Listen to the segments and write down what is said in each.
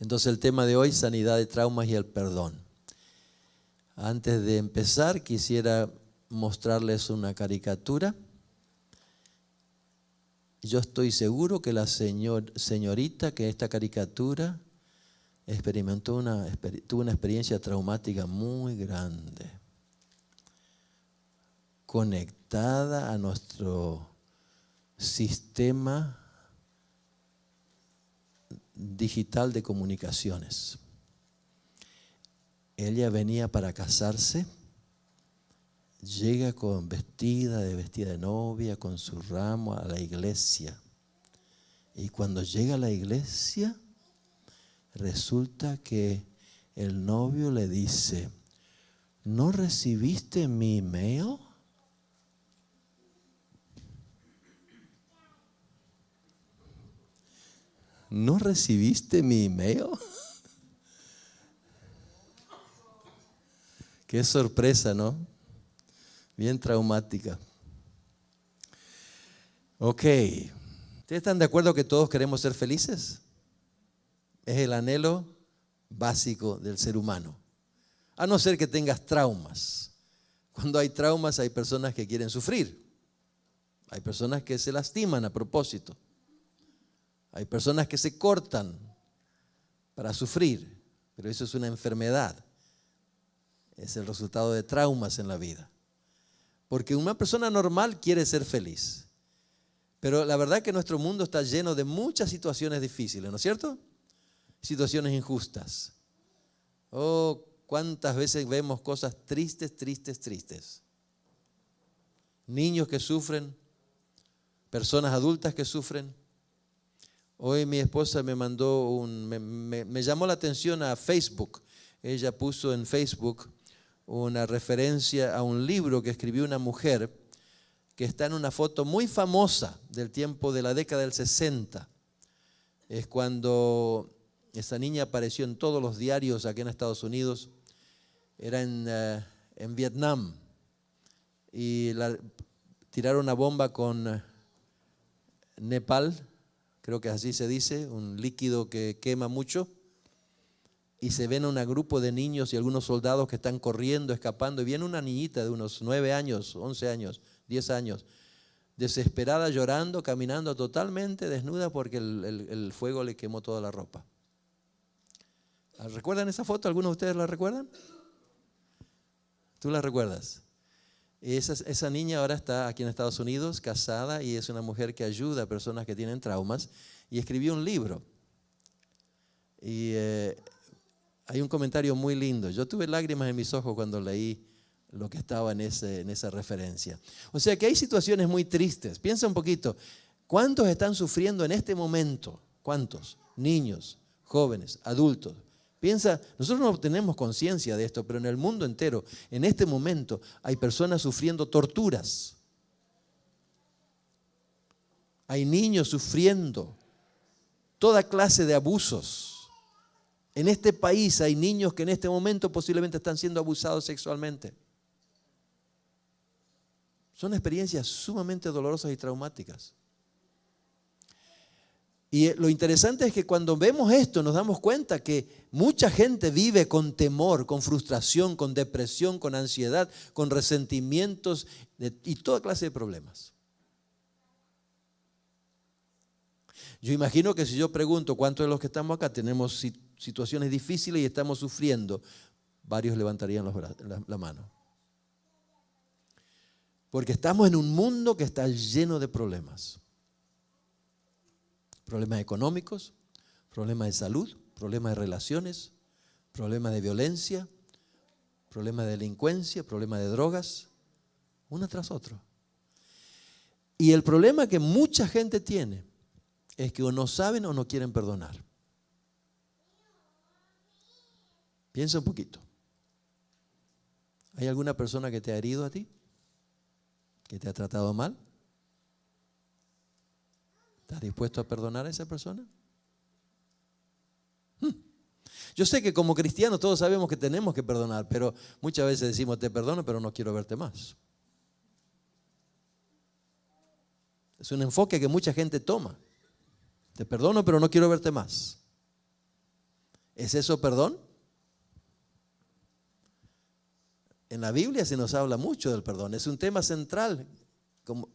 Entonces el tema de hoy, sanidad de traumas y el perdón. Antes de empezar, quisiera mostrarles una caricatura. Yo estoy seguro que la señorita que esta caricatura tuvo una experiencia traumática muy grande, conectada a nuestro sistema digital de comunicaciones. Ella venía para casarse, llega vestida de novia, con su ramo a la iglesia. Y cuando llega a la iglesia, resulta que el novio le dice: ¿no recibiste mi email? ¿No recibiste mi email? Qué sorpresa, ¿no? Bien traumática. Ok. ¿Ustedes están de acuerdo que todos queremos ser felices? Es el anhelo básico del ser humano. A no ser que tengas traumas. Cuando hay traumas hay personas que quieren sufrir. Hay personas que se lastiman a propósito. Hay personas que se cortan para sufrir, pero eso es una enfermedad. Es el resultado de traumas en la vida. Porque una persona normal quiere ser feliz. Pero la verdad es que nuestro mundo está lleno de muchas situaciones difíciles, ¿no es cierto? Situaciones injustas. Oh, cuántas veces vemos cosas tristes, tristes, tristes. Niños que sufren, personas adultas que sufren. Hoy mi esposa me mandó me llamó la atención a Facebook. Ella puso en Facebook una referencia a un libro que escribió una mujer que está en una foto muy famosa del tiempo de la década del 60. Es cuando esa niña apareció en todos los diarios aquí en Estados Unidos. Era en Vietnam y tiraron una bomba con Nepal, creo que así se dice, un líquido que quema mucho. Y se ven un grupo de niños y algunos soldados que están corriendo, escapando. Y viene una niñita de unos 9 años, 11 años, 10 años, desesperada, llorando, caminando totalmente desnuda porque el fuego le quemó toda la ropa. ¿Recuerdan esa foto? ¿Algunos de ustedes la recuerdan? ¿Tú la recuerdas? Esa niña ahora está aquí en Estados Unidos, casada, y es una mujer que ayuda a personas que tienen traumas. Y escribió un libro. Y hay un comentario muy lindo. Yo tuve lágrimas en mis ojos cuando leí lo que estaba en esa referencia. O sea que hay situaciones muy tristes. Piensa un poquito. ¿Cuántos están sufriendo en este momento? ¿Cuántos? Niños, jóvenes, adultos. Piensa, nosotros no tenemos conciencia de esto, pero en el mundo entero, en este momento, hay personas sufriendo torturas. Hay niños sufriendo toda clase de abusos. En este país hay niños que en este momento posiblemente están siendo abusados sexualmente. Son experiencias sumamente dolorosas y traumáticas. Y lo interesante es que cuando vemos esto nos damos cuenta que mucha gente vive con temor, con frustración, con depresión, con ansiedad, con resentimientos y toda clase de problemas. Yo imagino que si yo pregunto cuántos de los que estamos acá tenemos situaciones difíciles y estamos sufriendo, varios levantarían la mano. Porque estamos en un mundo que está lleno de problemas. Problemas económicos, problemas de salud, problemas de relaciones, problemas de violencia, problemas de delincuencia, problemas de drogas, uno tras otro. Y el problema que mucha gente tiene es que o no saben o no quieren perdonar. Piensa un poquito. ¿Hay alguna persona que te ha herido a ti? ¿Que te ha tratado mal? ¿Estás dispuesto a perdonar a esa persona? Yo sé que como cristianos todos sabemos que tenemos que perdonar, pero muchas veces decimos te perdono, pero no quiero verte más. Es un enfoque que mucha gente toma. Te perdono, pero no quiero verte más. ¿Es eso perdón? En la Biblia se nos habla mucho del perdón. Es un tema central como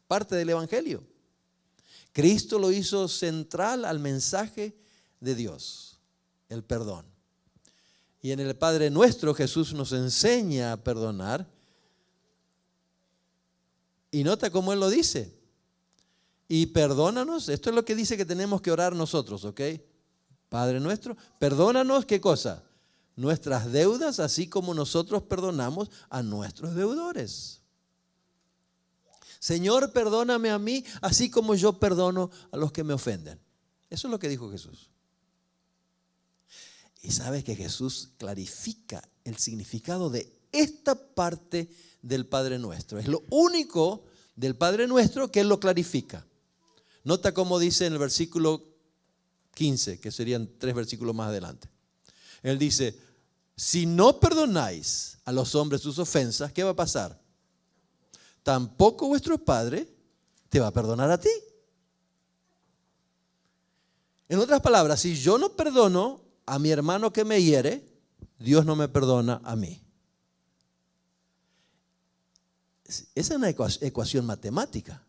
parte del Evangelio. Cristo lo hizo central al mensaje de Dios, el perdón. Y en el Padre Nuestro Jesús nos enseña a perdonar. Y nota cómo Él lo dice. Y perdónanos, esto es lo que dice que tenemos que orar nosotros, ¿ok? Padre Nuestro, perdónanos, ¿qué cosa? Nuestras deudas, así como nosotros perdonamos a nuestros deudores. Señor, perdóname a mí, así como yo perdono a los que me ofenden. Eso es lo que dijo Jesús. Y sabes que Jesús clarifica el significado de esta parte del Padre Nuestro. Es lo único del Padre Nuestro que Él lo clarifica. Nota cómo dice en el versículo 15, que serían 3 versículos más adelante. Él dice, si no perdonáis a los hombres sus ofensas, ¿qué va a pasar? Tampoco vuestro Padre te va a perdonar a ti. En otras palabras, si yo no perdono a mi hermano que me hiere, Dios no me perdona a mí. Esa es una ecuación matemática.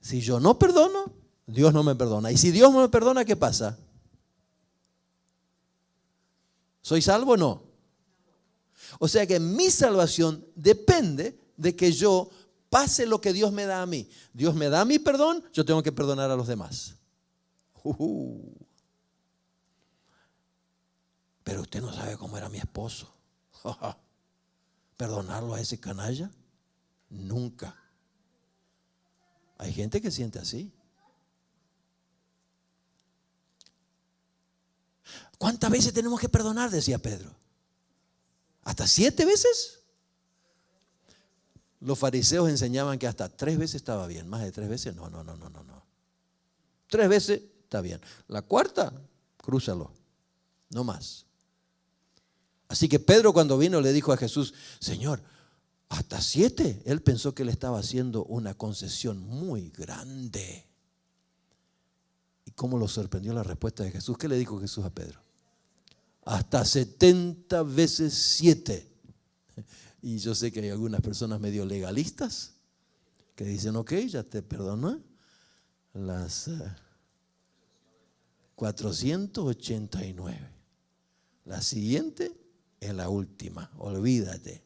Si yo no perdono, Dios no me perdona. Y si Dios no me perdona, ¿qué pasa? ¿Soy salvo o no? O sea que mi salvación depende de que yo pase lo que Dios me da a mí. Dios me da mi perdón, yo tengo que perdonar a los demás. Pero usted no sabe cómo era mi esposo. ¿Perdonarlo a ese canalla? Nunca. Hay gente que siente así. ¿Cuántas veces tenemos que perdonar? Decía Pedro. ¿Hasta 7 veces? Los fariseos enseñaban que hasta 3 veces estaba bien. Más de 3 veces, no. 3 veces está bien. La cuarta, crúzalo. No más. Así que Pedro cuando vino le dijo a Jesús, Señor, hasta 7. Él pensó que le estaba haciendo una concesión muy grande. ¿Y cómo lo sorprendió la respuesta de Jesús? ¿Qué le dijo Jesús a Pedro? Hasta 70 veces 7. Y yo sé que hay algunas personas medio legalistas que dicen, ok, ya te perdono las 489. La siguiente es la última, olvídate.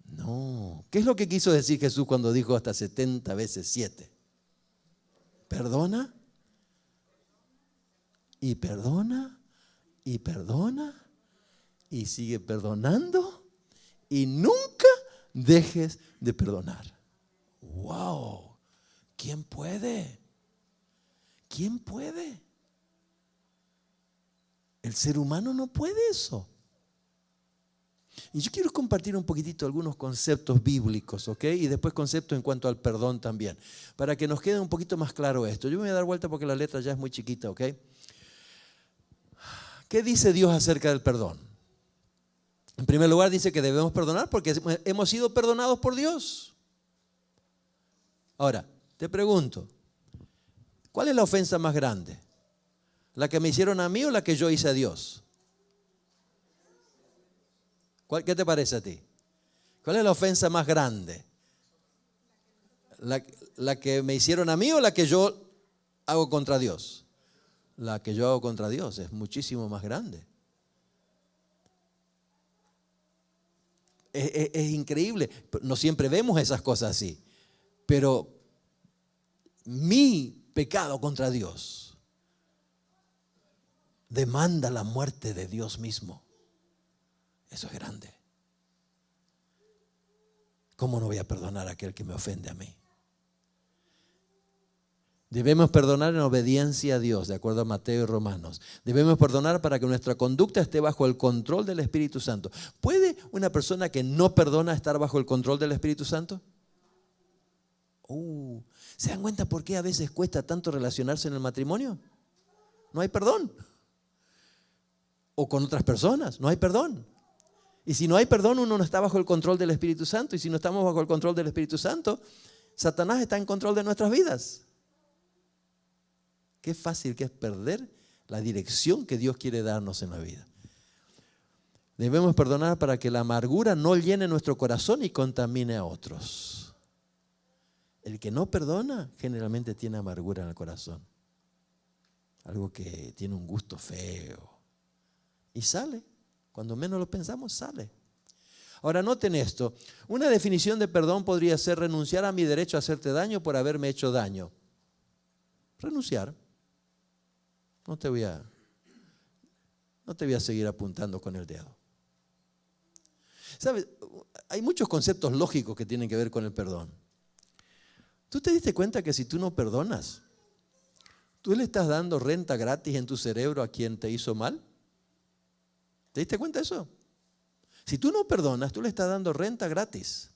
No, ¿qué es lo que quiso decir Jesús cuando dijo hasta 70 veces 7? Perdona y perdona y perdona y sigue perdonando y nunca dejes de perdonar. ¡Wow! ¿Quién puede? ¿Quién puede? El ser humano no puede eso. Y yo quiero compartir un poquitito algunos conceptos bíblicos, ¿ok? Y después conceptos en cuanto al perdón también, para que nos quede un poquito más claro esto. Yo me voy a dar vuelta porque la letra ya es muy chiquita, ¿ok? ¿Qué dice Dios acerca del perdón? En primer lugar dice que debemos perdonar porque hemos sido perdonados por Dios. Ahora, te pregunto, ¿cuál es la ofensa más grande? ¿La que me hicieron a mí o la que yo hice a Dios? ¿Qué te parece a ti? ¿Cuál es la ofensa más grande? ¿La que me hicieron a mí o la que yo hago contra Dios? La que yo hago contra Dios es muchísimo más grande. Es increíble. No siempre vemos esas cosas así. Pero mi pecado contra Dios demanda la muerte de Dios mismo. Eso es grande. ¿Cómo no voy a perdonar a aquel que me ofende a mí? Debemos perdonar en obediencia a Dios, de acuerdo a Mateo y Romanos. Debemos perdonar para que nuestra conducta esté bajo el control del Espíritu Santo. ¿Puede una persona que no perdona estar bajo el control del Espíritu Santo? ¿Se dan cuenta por qué a veces cuesta tanto relacionarse en el matrimonio? No hay perdón. O con otras personas, no hay perdón. Y si no hay perdón, uno no está bajo el control del Espíritu Santo. Y si no estamos bajo el control del Espíritu Santo, Satanás está en control de nuestras vidas. Qué fácil que es perder la dirección que Dios quiere darnos en la vida. Debemos perdonar para que la amargura no llene nuestro corazón y contamine a otros. El que no perdona generalmente tiene amargura en el corazón. Algo que tiene un gusto feo. Y sale. Cuando menos lo pensamos, sale. Ahora noten esto. Una definición de perdón podría ser renunciar a mi derecho a hacerte daño por haberme hecho daño. Renunciar. No te voy a seguir apuntando con el dedo. ¿Sabes? Hay muchos conceptos lógicos que tienen que ver con el perdón. ¿Tú te diste cuenta que si tú no perdonas, tú le estás dando renta gratis en tu cerebro a quien te hizo mal? ¿Te diste cuenta de eso? Si tú no perdonas, tú le estás dando renta gratis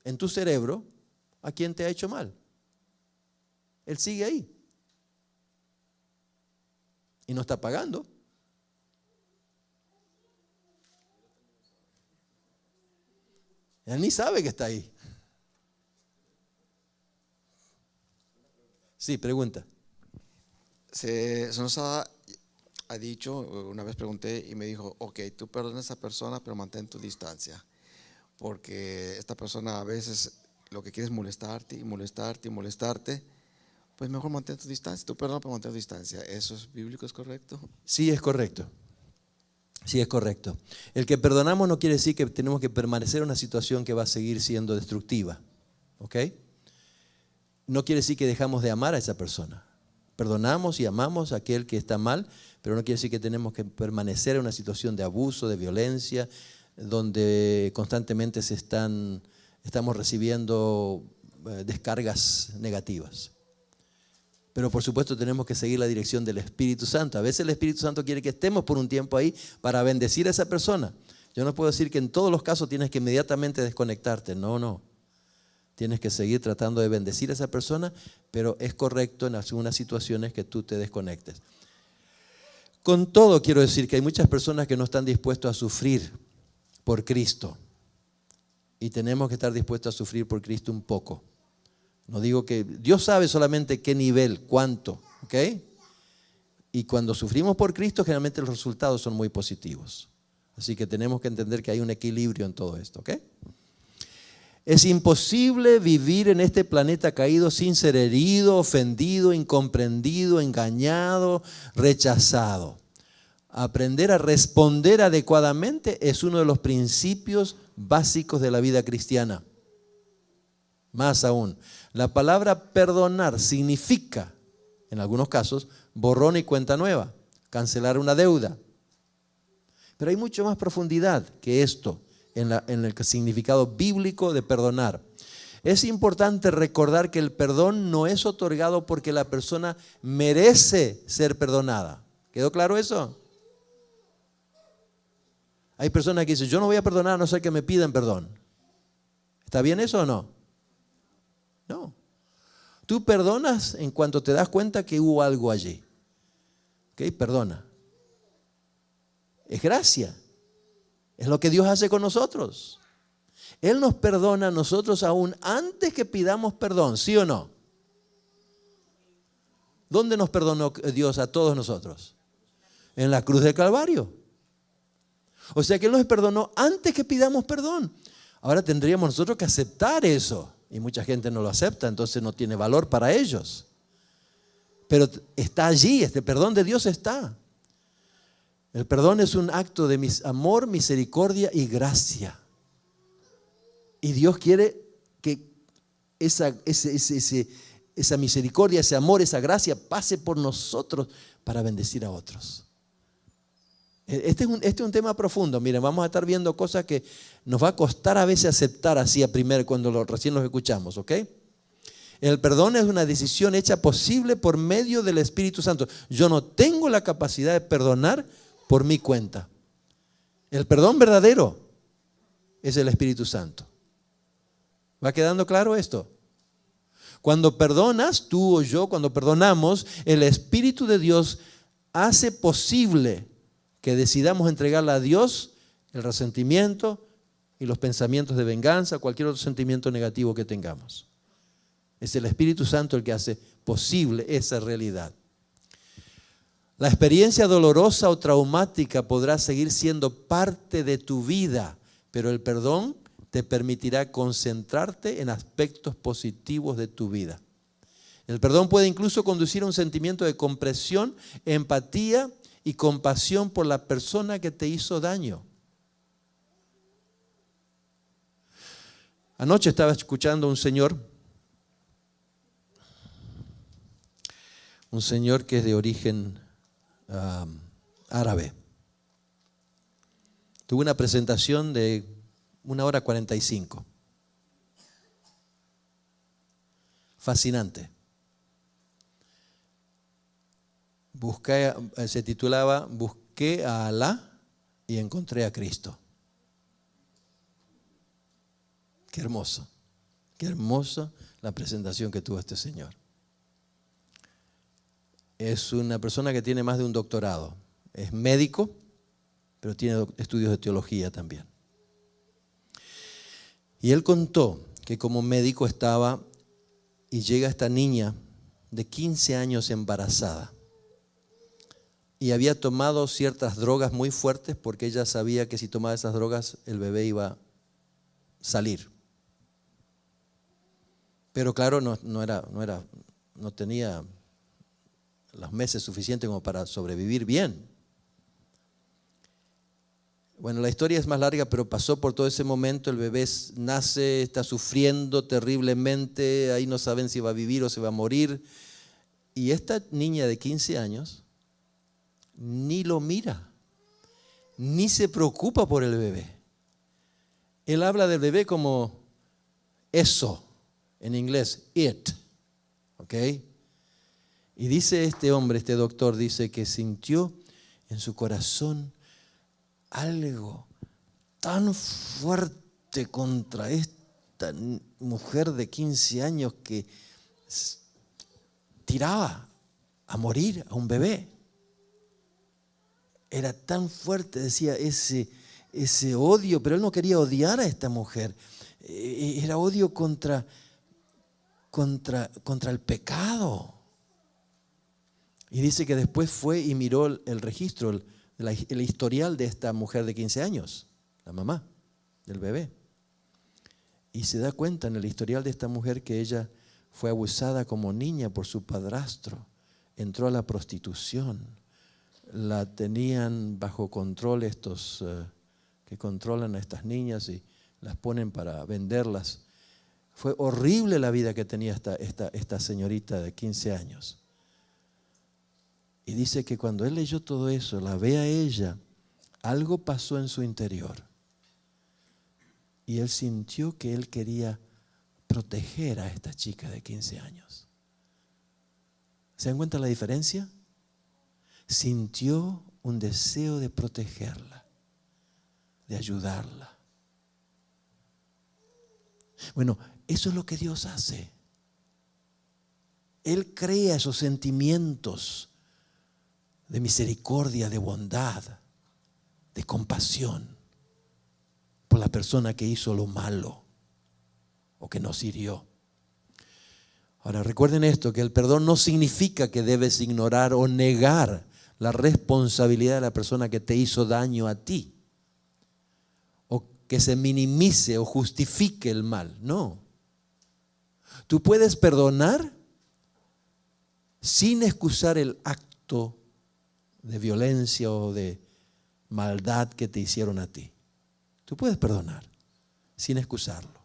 en tu cerebro a quien te ha hecho mal. Él sigue ahí. Y no está pagando. Él ni sabe que está ahí. Sí, pregunta. Se nos ha dicho, una vez pregunté y me dijo, ok, tú perdonas a esa persona, pero mantén tu distancia. Porque esta persona a veces lo que quiere es molestarte y molestarte y molestarte. Pues mejor mantén tu distancia. Tú perdonas, pero mantén tu distancia. ¿Eso es bíblico, es correcto? Sí, es correcto. Sí, es correcto. El que perdonamos no quiere decir que tenemos que permanecer en una situación que va a seguir siendo destructiva. ¿Ok? No quiere decir que dejamos de amar a esa persona. Perdonamos y amamos a aquel que está mal, pero no quiere decir que tenemos que permanecer en una situación de abuso, de violencia, donde constantemente estamos recibiendo descargas negativas. Pero por supuesto tenemos que seguir la dirección del Espíritu Santo. A veces el Espíritu Santo quiere que estemos por un tiempo ahí para bendecir a esa persona. Yo no puedo decir que en todos los casos tienes que inmediatamente desconectarte. No. Tienes que seguir tratando de bendecir a esa persona, pero es correcto en algunas situaciones que tú te desconectes. Con todo quiero decir que hay muchas personas que no están dispuestos a sufrir por Cristo. Y tenemos que estar dispuestos a sufrir por Cristo un poco. No digo que Dios sabe solamente qué nivel, cuánto, ¿ok? Y cuando sufrimos por Cristo, generalmente los resultados son muy positivos. Así que tenemos que entender que hay un equilibrio en todo esto, ¿ok? Es imposible vivir en este planeta caído sin ser herido, ofendido, incomprendido, engañado, rechazado. Aprender a responder adecuadamente es uno de los principios básicos de la vida cristiana. Más aún, la palabra perdonar significa, en algunos casos, borrón y cuenta nueva, cancelar una deuda. Pero hay mucho más profundidad que esto en el significado bíblico de perdonar. Es importante recordar que el perdón no es otorgado porque la persona merece ser perdonada. ¿Quedó claro eso? Hay personas que dicen, yo no voy a perdonar a no ser que me pidan perdón. ¿Está bien eso o no? No. Tú perdonas en cuanto te das cuenta que hubo algo allí. ¿Ok? Perdona. Es gracia. Es lo que Dios hace con nosotros. Él nos perdona a nosotros aún antes que pidamos perdón, ¿sí o no? ¿Dónde nos perdonó Dios a todos nosotros? En la cruz del Calvario. O sea que Él nos perdonó antes que pidamos perdón. Ahora tendríamos nosotros que aceptar eso. Y mucha gente no lo acepta, entonces no tiene valor para ellos. Pero está allí, este perdón de Dios está. El perdón es un acto de amor, misericordia y gracia. Y Dios quiere que esa misericordia, ese amor, esa gracia pase por nosotros para bendecir a otros. Este es un tema profundo. Miren, vamos a estar viendo cosas que nos va a costar a veces aceptar así a primero cuando recién los escuchamos, ¿ok? El perdón es una decisión hecha posible por medio del Espíritu Santo. Yo no tengo la capacidad de perdonar por mi cuenta. El perdón verdadero es el Espíritu Santo. ¿Va quedando claro esto? Cuando perdonas, tú o yo, cuando perdonamos, el Espíritu de Dios hace posible que decidamos entregarle a Dios el resentimiento y los pensamientos de venganza, cualquier otro sentimiento negativo que tengamos. Es el Espíritu Santo el que hace posible esa realidad. La experiencia dolorosa o traumática podrá seguir siendo parte de tu vida, pero el perdón te permitirá concentrarte en aspectos positivos de tu vida. El perdón puede incluso conducir a un sentimiento de comprensión, empatía y compasión por la persona que te hizo daño. Anoche estaba escuchando a un señor que es de origen árabe. Tuve una presentación de 1 hora 45. Fascinante. Se titulaba Busqué a Alá y encontré a Cristo. Qué hermosa la presentación que tuvo este señor. Es una persona que tiene más de un doctorado. Es médico, pero tiene estudios de teología también. Y él contó que como médico estaba y llega esta niña de 15 años embarazada. Y había tomado ciertas drogas muy fuertes porque ella sabía que si tomaba esas drogas el bebé iba a salir. Pero claro, no tenía los meses suficientes como para sobrevivir bien. Bueno, la historia es más larga, pero pasó por todo ese momento, el bebé nace, está sufriendo terriblemente, ahí no saben si va a vivir o se va a morir. Y esta niña de 15 años ni lo mira, ni se preocupa por el bebé. Él habla del bebé como eso, en inglés, it, ¿ok? Y dice este hombre, este doctor, dice que sintió en su corazón algo tan fuerte contra esta mujer de 15 años que tiraba a morir a un bebé. Era tan fuerte, decía, ese odio, pero él no quería odiar a esta mujer. Era odio contra el pecado. Y dice que después fue y miró el registro, el historial de esta mujer de 15 años, la mamá del bebé. Y se da cuenta en el historial de esta mujer que ella fue abusada como niña por su padrastro, entró a la prostitución, la tenían bajo control estos que controlan a estas niñas y las ponen para venderlas. Fue horrible la vida que tenía esta señorita de 15 años. Y dice que cuando él leyó todo eso, la ve a ella, algo pasó en su interior. Y él sintió que él quería proteger a esta chica de 15 años. ¿Se dan cuenta la diferencia? Sintió un deseo de protegerla, de ayudarla. Bueno, eso es lo que Dios hace. Él crea esos sentimientos de misericordia, de bondad, de compasión por la persona que hizo lo malo o que nos hirió. Ahora recuerden esto, que el perdón no significa que debes ignorar o negar la responsabilidad de la persona que te hizo daño a ti, o que se minimice o justifique el mal. No. Tú puedes perdonar sin excusar el acto de violencia o de maldad que te hicieron a ti. Tú puedes perdonar sin excusarlo.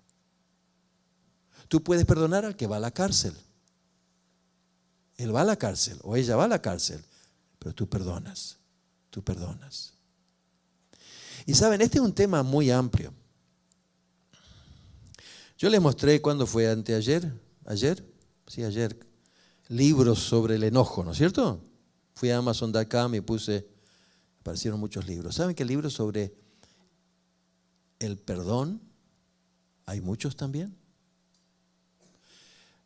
Tú puedes perdonar al que va a la cárcel. Él va a la cárcel o ella va a la cárcel, pero tú perdonas. Tú perdonas. Y saben, este es un tema muy amplio. Yo les mostré, ¿cuándo fue? ¿Anteayer? ¿Ayer? Sí, ayer. Libros sobre el enojo, ¿no es cierto? Fui a Amazon.com y aparecieron muchos libros. ¿Saben qué libros sobre el perdón? Hay muchos también.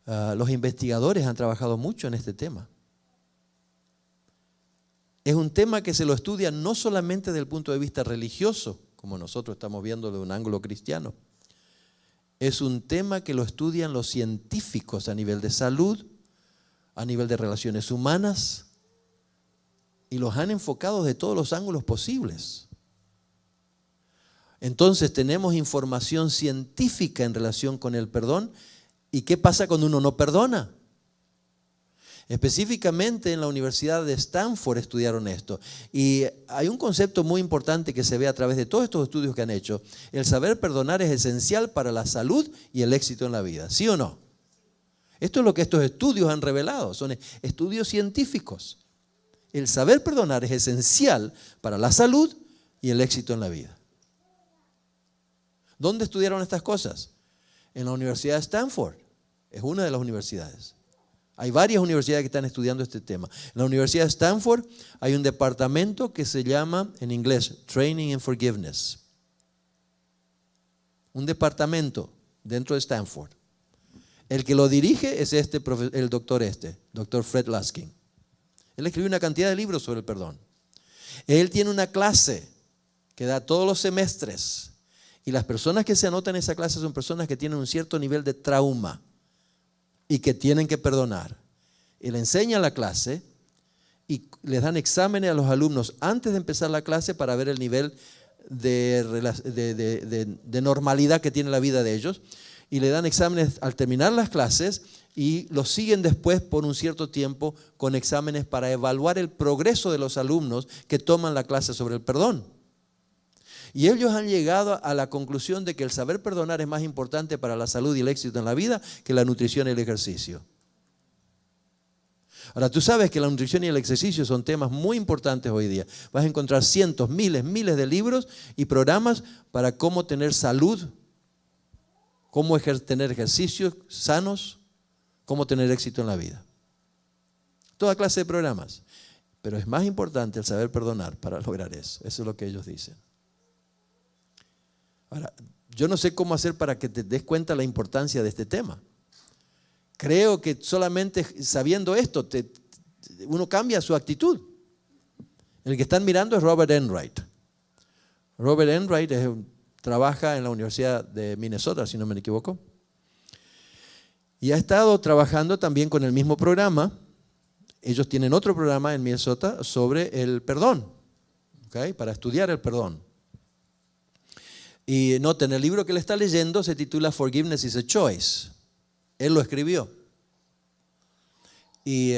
Los investigadores han trabajado mucho en este tema. Es un tema que se lo estudia no solamente desde el punto de vista religioso, como nosotros estamos viendo de un ángulo cristiano. Es un tema que lo estudian los científicos a nivel de salud, a nivel de relaciones humanas, y los han enfocado de todos los ángulos posibles. Entonces tenemos información científica en relación con el perdón. ¿Y qué pasa cuando uno no perdona? Específicamente en la Universidad de Stanford estudiaron esto. Y hay un concepto muy importante que se ve a través de todos estos estudios que han hecho. El saber perdonar es esencial para la salud y el éxito en la vida. ¿Sí o no? Esto es lo que estos estudios han revelado. Son estudios científicos. El saber perdonar es esencial para la salud y el éxito en la vida. ¿Dónde estudiaron estas cosas? En la Universidad de Stanford. Es una de las universidades. Hay varias universidades que están estudiando este tema. En la Universidad de Stanford hay un departamento que se llama, en inglés, Training in Forgiveness. Un departamento dentro de Stanford. El que lo dirige es el doctor Fred Luskin. Él escribió una cantidad de libros sobre el perdón. Él tiene una clase que da todos los semestres. Y las personas que se anotan en esa clase son personas que tienen un cierto nivel de trauma y que tienen que perdonar. Él enseña la clase y les dan exámenes a los alumnos antes de empezar la clase para ver el nivel de normalidad que tiene la vida de ellos. Y le dan exámenes al terminar las clases y los siguen después por un cierto tiempo con exámenes para evaluar el progreso de los alumnos que toman la clase sobre el perdón. Y ellos han llegado a la conclusión de que el saber perdonar es más importante para la salud y el éxito en la vida que la nutrición y el ejercicio. Ahora, tú sabes que la nutrición y el ejercicio son temas muy importantes hoy día. Vas a encontrar cientos, miles de libros y programas para cómo tener salud, cómo tener ejercicios sanos, cómo tener éxito en la vida. Toda clase de programas. Pero es más importante el saber perdonar para lograr eso. Eso es lo que ellos dicen. Ahora, yo no sé cómo hacer para que te des cuenta la importancia de este tema. Creo que solamente sabiendo esto, uno cambia su actitud. El que están mirando es Robert Enright. Robert Enright trabaja en la Universidad de Minnesota, si no me equivoco. Y ha estado trabajando también con el mismo programa. Ellos tienen otro programa en Minnesota sobre el perdón, ¿okay? Para estudiar el perdón. Y noten, el libro que él está leyendo se titula Forgiveness is a Choice. Él lo escribió. Y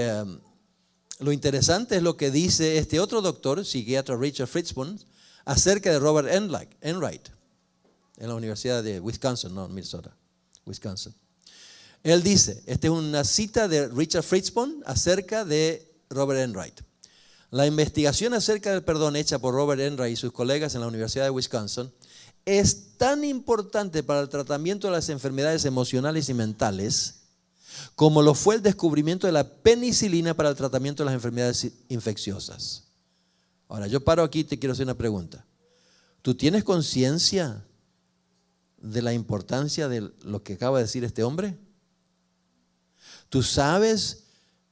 lo interesante es lo que dice este otro doctor, psiquiatra Richard Fritzman, acerca de Robert Enright, en la Universidad de Wisconsin, no, Minnesota, Wisconsin. Él dice, esta es una cita de Richard Fritzman acerca de Robert Enright. La investigación acerca del perdón hecha por Robert Enright y sus colegas en la Universidad de Wisconsin es tan importante para el tratamiento de las enfermedades emocionales y mentales como lo fue el descubrimiento de la penicilina para el tratamiento de las enfermedades infecciosas. Ahora, yo paro aquí y te quiero hacer una pregunta. ¿Tú tienes conciencia de la importancia de lo que acaba de decir este hombre? ¿Tú sabes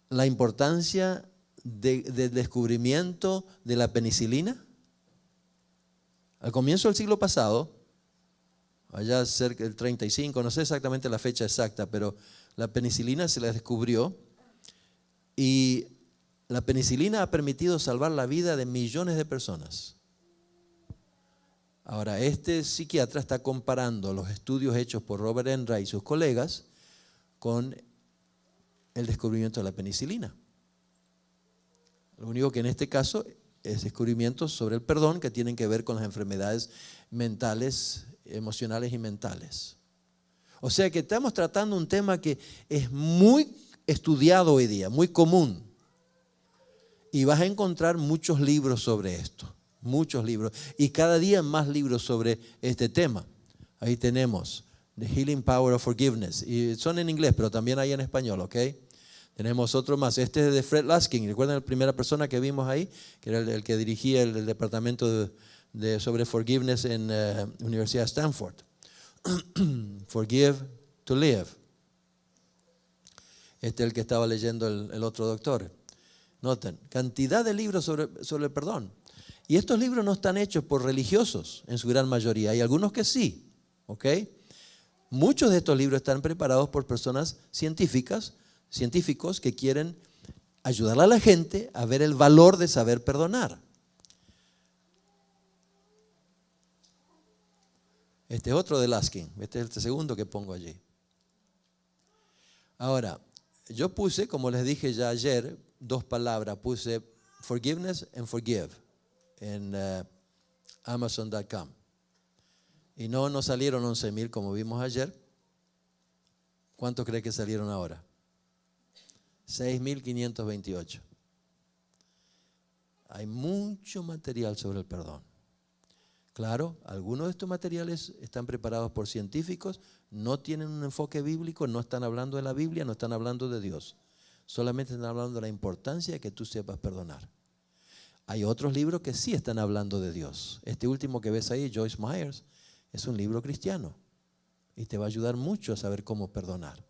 la importancia del descubrimiento de la penicilina? Al comienzo del siglo pasado, allá cerca del 35, no sé exactamente la fecha exacta, pero la penicilina se la descubrió y la penicilina ha permitido salvar la vida de millones de personas. Ahora, este psiquiatra está comparando los estudios hechos por Robert Enright y sus colegas con el descubrimiento de la penicilina. Lo único que en este caso es descubrimientos sobre el perdón que tienen que ver con las enfermedades mentales, emocionales y mentales. O sea que estamos tratando un tema que es muy estudiado hoy día, muy común. Y vas a encontrar muchos libros sobre esto, muchos libros. Y cada día más libros sobre este tema. Ahí tenemos The Healing Power of Forgiveness. Y son en inglés, pero también hay en español, ¿ok? Tenemos otro más. Este es de Fred Luskin. ¿Recuerdan la primera persona que vimos ahí? Que era el que dirigía el departamento sobre forgiveness en la Universidad de Stanford. Forgive to live. Este es el que estaba leyendo el otro doctor. Noten, cantidad de libros sobre el perdón. Y estos libros no están hechos por religiosos en su gran mayoría. Hay algunos que sí. ¿Ok? Muchos de estos libros están preparados por personas científicos que quieren ayudarle a la gente a ver el valor de saber perdonar. Este es otro del asking. Este es el segundo que pongo allí. Ahora, yo puse, como les dije ya ayer, dos palabras. Puse forgiveness and forgive en Amazon.com. Y no salieron 11,000 como vimos ayer. ¿Cuántos cree que salieron ahora? 6,528. Hay mucho material sobre el perdón. Claro, algunos de estos materiales están preparados por científicos, no tienen un enfoque bíblico, no están hablando de la Biblia, no están hablando de Dios. Solamente están hablando de la importancia de que tú sepas perdonar. Hay otros libros que sí están hablando de Dios. Este último que ves ahí, Joyce Myers, es un libro cristiano y te va a ayudar mucho a saber cómo perdonar.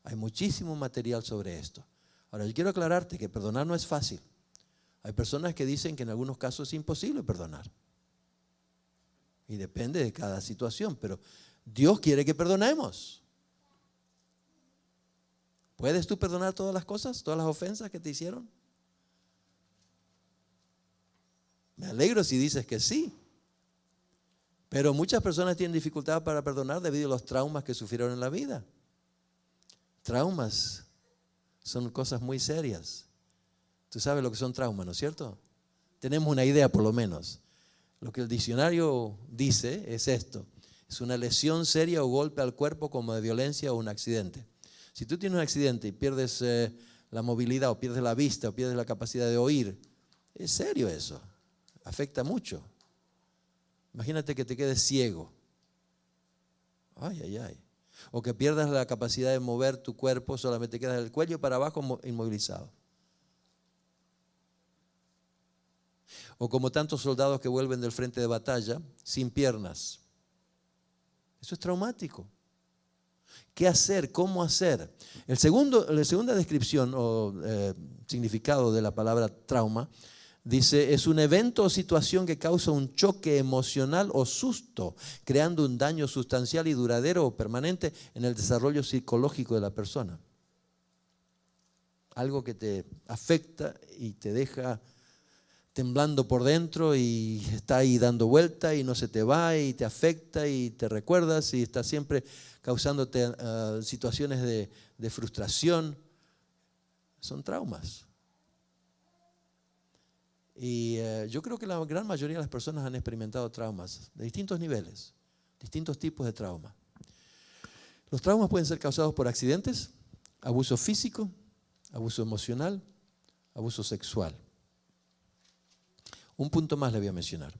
Hay muchísimo material sobre esto. Ahora, yo quiero aclararte que perdonar no es fácil. Hay personas que dicen que en algunos casos es imposible perdonar. Y depende de cada situación, pero Dios quiere que perdonemos. ¿Puedes tú perdonar todas las cosas, todas las ofensas que te hicieron? Me alegro si dices que sí. Pero muchas personas tienen dificultad para perdonar debido a los traumas que sufrieron en la vida. Traumas son cosas muy serias. Tú sabes lo que son traumas, ¿no es cierto? Tenemos una idea por lo menos. Lo que el diccionario dice es esto. Es una lesión seria o golpe al cuerpo como de violencia o un accidente. Si tú tienes un accidente y pierdes la movilidad o pierdes la vista o pierdes la capacidad de oír, es serio eso. Afecta mucho. Imagínate que te quedes ciego. Ay, ay, ay. O que pierdas la capacidad de mover tu cuerpo, solamente quedas del cuello para abajo inmovilizado. O como tantos soldados que vuelven del frente de batalla sin piernas. Eso es traumático. ¿Qué hacer? ¿Cómo hacer? La segunda descripción o significado de la palabra trauma dice, es un evento o situación que causa un choque emocional o susto, creando un daño sustancial y duradero o permanente en el desarrollo psicológico de la persona. Algo que te afecta y te deja temblando por dentro y está ahí dando vuelta y no se te va y te afecta y te recuerdas y está siempre causándote situaciones de frustración. Son traumas. Y yo creo que la gran mayoría de las personas han experimentado traumas de distintos niveles, distintos tipos de traumas. Los traumas pueden ser causados por accidentes, abuso físico, abuso emocional, abuso sexual. Un punto más le voy a mencionar,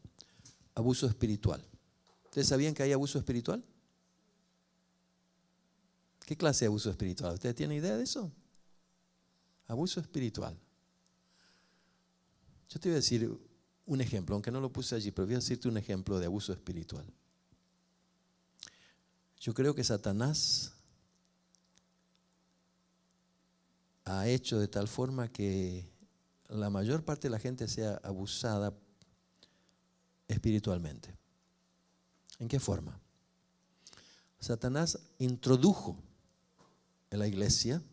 abuso espiritual. ¿Ustedes sabían que hay abuso espiritual? ¿Qué clase de abuso espiritual? ¿Ustedes tienen idea de eso? Abuso espiritual. Yo te voy a decir un ejemplo, aunque no lo puse allí, pero voy a decirte un ejemplo de abuso espiritual. Yo creo que Satanás ha hecho de tal forma que la mayor parte de la gente sea abusada espiritualmente. ¿En qué forma? Satanás introdujo en la iglesia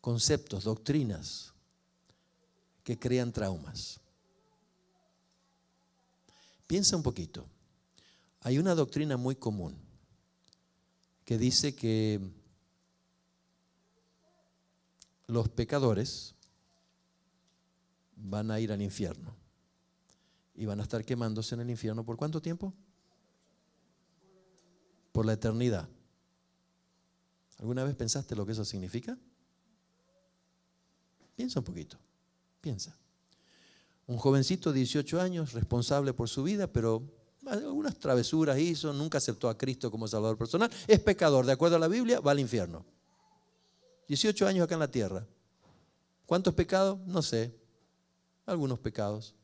conceptos, doctrinas que crean traumas. Piensa un poquito. Hay una doctrina muy común que dice que los pecadores van a ir al infierno y van a estar quemándose en el infierno. ¿Por cuánto tiempo? Por la eternidad. ¿Alguna vez pensaste lo que eso significa? Piensa un poquito, piensa. Un jovencito de 18 años, responsable por su vida, pero algunas travesuras hizo, nunca aceptó a Cristo como Salvador personal, es pecador, de acuerdo a la Biblia, va al infierno. 18 años acá en la tierra. ¿Cuántos pecados? No sé. Algunos pecados.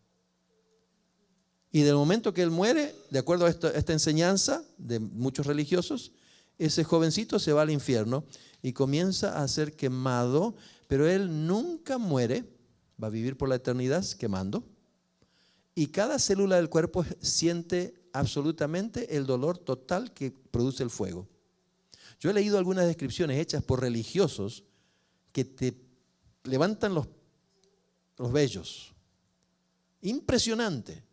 Y del momento que él muere, de acuerdo a esta enseñanza de muchos religiosos, ese jovencito se va al infierno y comienza a ser quemado, pero él nunca muere, va a vivir por la eternidad quemando, y cada célula del cuerpo siente absolutamente el dolor total que produce el fuego. Yo he leído algunas descripciones hechas por religiosos que te levantan los vellos. Impresionante.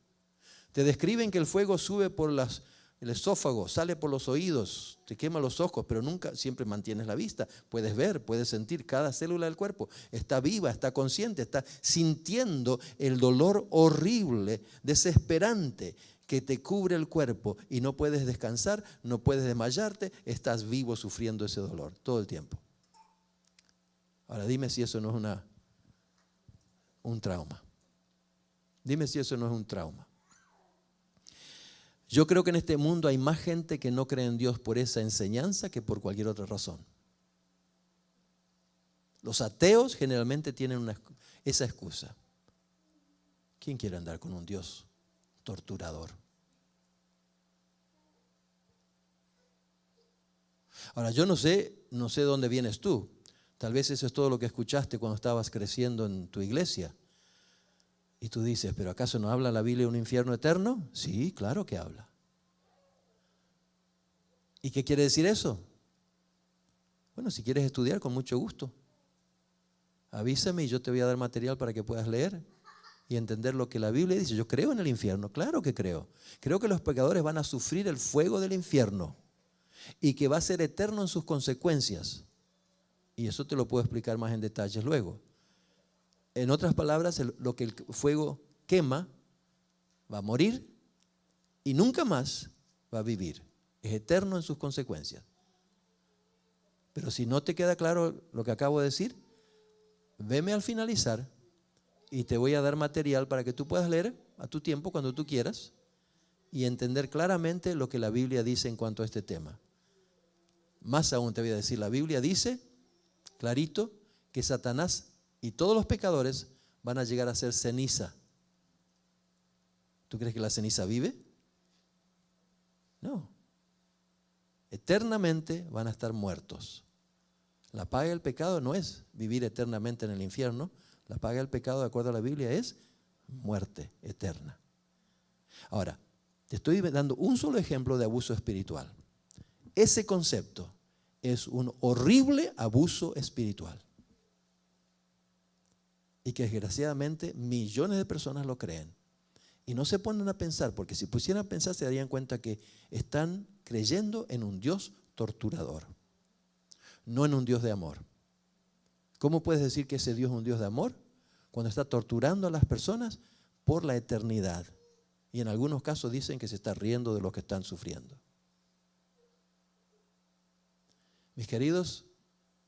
Te describen que el fuego sube por el esófago, sale por los oídos, te quema los ojos, pero nunca, siempre mantienes la vista. Puedes ver, puedes sentir cada célula del cuerpo. Está viva, está consciente, está sintiendo el dolor horrible, desesperante, que te cubre el cuerpo y no puedes descansar, no puedes desmayarte, estás vivo sufriendo ese dolor todo el tiempo. Ahora dime si eso no es un trauma. Dime si eso no es un trauma. Yo creo que en este mundo hay más gente que no cree en Dios por esa enseñanza que por cualquier otra razón. Los ateos generalmente tienen esa excusa. ¿Quién quiere andar con un Dios torturador? Ahora, yo no sé dónde vienes tú. Tal vez eso es todo lo que escuchaste cuando estabas creciendo en tu iglesia. Y tú dices, ¿pero acaso no habla la Biblia de un infierno eterno? Sí, claro que habla. ¿Y qué quiere decir eso? Bueno, si quieres estudiar, con mucho gusto. Avísame y yo te voy a dar material para que puedas leer y entender lo que la Biblia dice. Yo creo en el infierno, claro que creo. Creo que los pecadores van a sufrir el fuego del infierno y que va a ser eterno en sus consecuencias. Y eso te lo puedo explicar más en detalles luego. En otras palabras, lo que el fuego quema va a morir y nunca más va a vivir. Es eterno en sus consecuencias. Pero si no te queda claro lo que acabo de decir, veme al finalizar y te voy a dar material para que tú puedas leer a tu tiempo, cuando tú quieras, y entender claramente lo que la Biblia dice en cuanto a este tema. Más aún te voy a decir, la Biblia dice clarito que Satanás y todos los pecadores van a llegar a ser ceniza. ¿Tú crees que la ceniza vive? No. Eternamente van a estar muertos. La paga del pecado no es vivir eternamente en el infierno. La paga del pecado, de acuerdo a la Biblia, es muerte eterna. Ahora, te estoy dando un solo ejemplo de abuso espiritual. Ese concepto es un horrible abuso espiritual. Y que desgraciadamente millones de personas lo creen. Y no se ponen a pensar, porque si pusieran a pensar se darían cuenta que están creyendo en un Dios torturador, no en un Dios de amor. ¿Cómo puedes decir que ese Dios es un Dios de amor cuando está torturando a las personas por la eternidad? Y en algunos casos dicen que se está riendo de lo que están sufriendo. Mis queridos,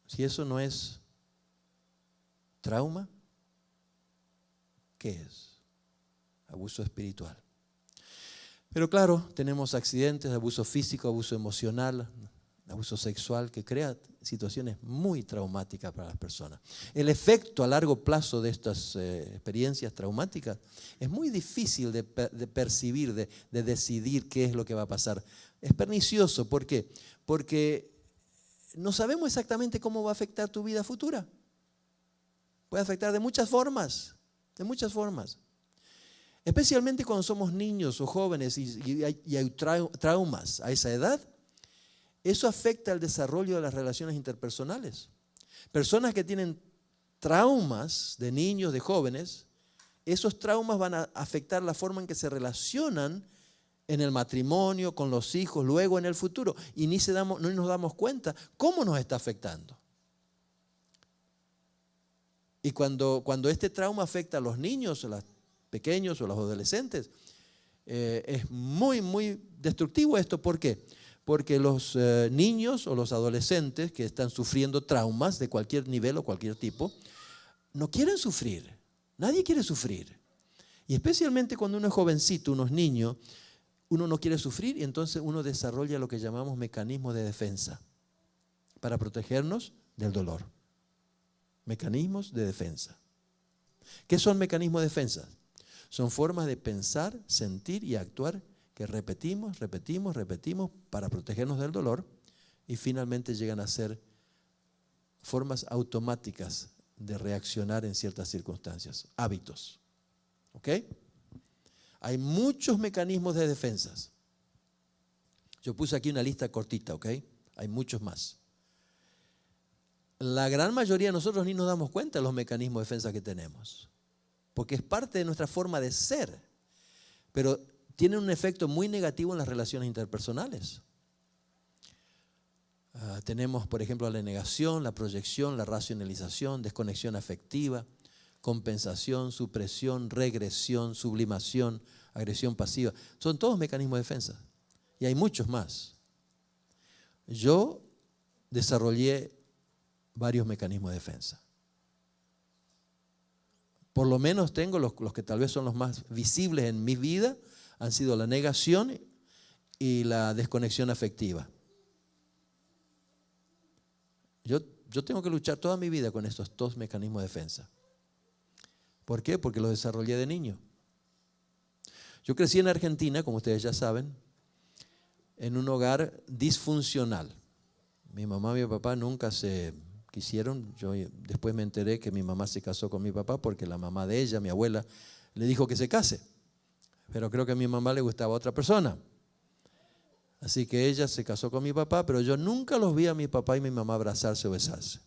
si eso no es trauma, ¿qué es? Abuso espiritual. Pero claro, tenemos accidentes, abuso físico, abuso emocional, abuso sexual, que crea situaciones muy traumáticas para las personas. El efecto a largo plazo de estas experiencias traumáticas es muy difícil de percibir, de decidir qué es lo que va a pasar. Es pernicioso, ¿por qué? Porque no sabemos exactamente cómo va a afectar tu vida futura. Puede afectar de muchas formas, Especialmente cuando somos niños o jóvenes y hay traumas a esa edad, eso afecta el desarrollo de las relaciones interpersonales. Personas que tienen traumas de niños, de jóvenes, esos traumas van a afectar la forma en que se relacionan en el matrimonio, con los hijos, luego en el futuro. Y no nos damos cuenta cómo nos está afectando. Y cuando este trauma afecta a los niños, a los pequeños o a los adolescentes, es muy, muy destructivo esto. ¿Por qué? Porque los niños o los adolescentes que están sufriendo traumas de cualquier nivel o cualquier tipo, no quieren sufrir. Nadie quiere sufrir. Y especialmente cuando uno es jovencito, uno es niño, uno no quiere sufrir y entonces uno desarrolla lo que llamamos mecanismos de defensa para protegernos del dolor. Mecanismos de defensa. ¿Qué son mecanismos de defensa? Son formas de pensar, sentir y actuar que repetimos para protegernos del dolor y finalmente llegan a ser formas automáticas de reaccionar en ciertas circunstancias, hábitos. ¿Ok? Hay muchos mecanismos de defensas. Yo puse aquí una lista cortita, ¿ok? Hay muchos más. la gran mayoría de nosotros ni nos damos cuenta de los mecanismos de defensa que tenemos, porque es parte de nuestra forma de ser, pero tienen un efecto muy negativo en las relaciones interpersonales. Tenemos, por ejemplo, la negación, la proyección, la racionalización, desconexión afectiva, compensación, supresión, regresión, sublimación, agresión pasiva. Son todos mecanismos de defensa y hay muchos más. Yo desarrollé varios mecanismos de defensa. Por lo menos tengo los que tal vez son los más visibles en mi vida, han sido la negación y la desconexión afectiva. Yo tengo que luchar toda mi vida con estos dos mecanismos de defensa. ¿Por qué? Porque los desarrollé de niño. Yo crecí en Argentina, como ustedes ya saben, en un hogar disfuncional. Mi mamá y mi papá nunca se quisieron. Yo después me enteré que mi mamá se casó con mi papá porque la mamá de ella, mi abuela, le dijo que se case. Pero creo que a mi mamá le gustaba otra persona. Así que ella se casó con mi papá, pero yo nunca los vi a mi papá y mi mamá abrazarse o besarse.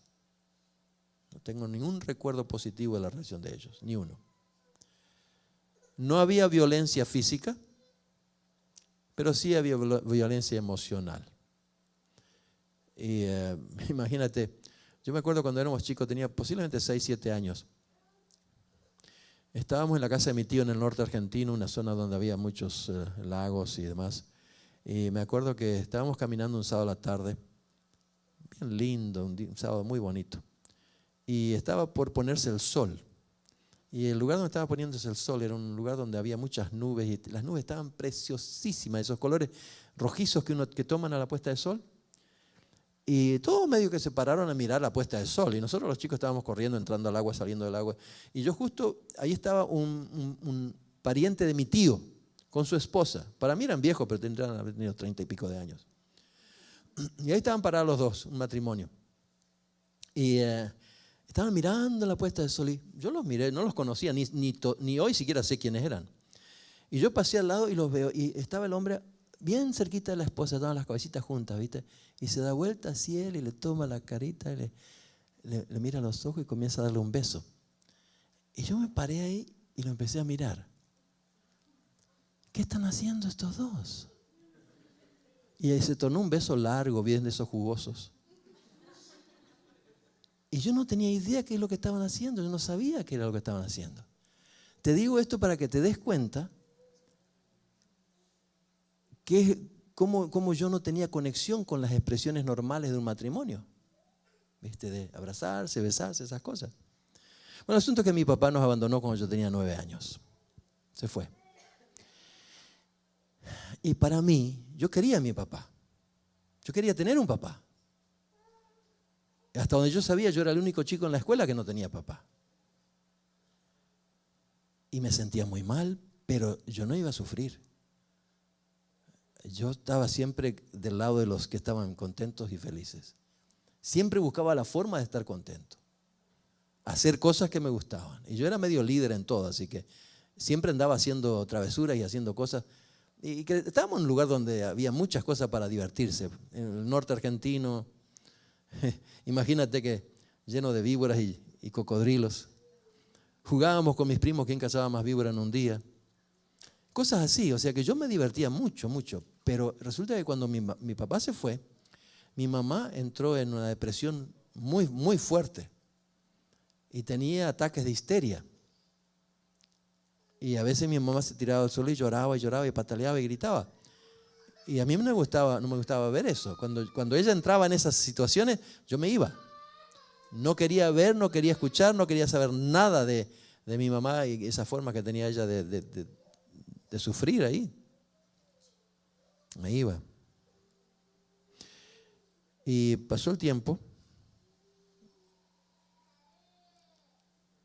No tengo ningún recuerdo positivo de la relación de ellos, ni uno. No había violencia física, pero sí había violencia emocional. Y imagínate, yo me acuerdo cuando éramos chicos, tenía posiblemente 6, 7 años. Estábamos en la casa de mi tío en el norte argentino, una zona donde había muchos lagos y demás. Y me acuerdo que estábamos caminando un sábado a la tarde, bien lindo, un sábado muy bonito. Y estaba por ponerse el sol. Y el lugar donde estaba poniéndose el sol era un lugar donde había muchas nubes y las nubes estaban preciosísimas, esos colores rojizos que toman a la puesta de sol. Y todos medio que se pararon a mirar la puesta de sol. Y nosotros los chicos estábamos corriendo, entrando al agua, saliendo del agua. Y yo justo, ahí estaba un pariente de mi tío con su esposa. Para mí eran viejos, pero tendrían tenido 30 y pico de años. Y ahí estaban parados los dos, un matrimonio. Y estaban mirando la puesta de sol. Y yo los miré, no los conocía, ni hoy siquiera sé quiénes eran. Y yo pasé al lado y los veo. Y estaba el hombre bien cerquita de la esposa, estaban las cabecitas juntas, ¿viste? Y se da vuelta así él y le toma la carita y le mira a los ojos y comienza a darle un beso. Y yo me paré ahí y lo empecé a mirar. ¿Qué están haciendo estos dos? Y ahí se tornó un beso largo, bien de esos jugosos. Y yo no tenía idea qué es lo que estaban haciendo, yo no sabía qué era lo que estaban haciendo. Te digo esto para que te des cuenta cómo yo no tenía conexión con las expresiones normales de un matrimonio. ¿Viste? De abrazarse, besarse, esas cosas. Bueno, el asunto es que mi papá nos abandonó cuando yo tenía 9 años. Se fue. Y para mí, yo quería a mi papá. Yo quería tener un papá. Hasta donde yo sabía, yo era el único chico en la escuela que no tenía papá. Y me sentía muy mal, pero yo no iba a sufrir. Yo estaba siempre del lado de los que estaban contentos y felices. Siempre buscaba la forma de estar contento. Hacer cosas que me gustaban. Y yo era medio líder en todo, así que siempre andaba haciendo travesuras y haciendo cosas. Y que estábamos en un lugar donde había muchas cosas para divertirse. En el norte argentino, imagínate que lleno de víboras y cocodrilos. Jugábamos con mis primos quién cazaba más víbora en un día. Cosas así, o sea que yo me divertía mucho, mucho. Pero resulta que cuando mi papá se fue, mi mamá entró en una depresión muy, muy fuerte. Y tenía ataques de histeria. Y a veces mi mamá se tiraba al suelo y lloraba y pataleaba y gritaba. Y a mí no me gustaba ver eso. Cuando ella entraba en esas situaciones, yo me iba. No quería ver, no quería escuchar, no quería saber nada de mi mamá y esa forma que tenía ella de sufrir ahí. Me iba. Y pasó el tiempo.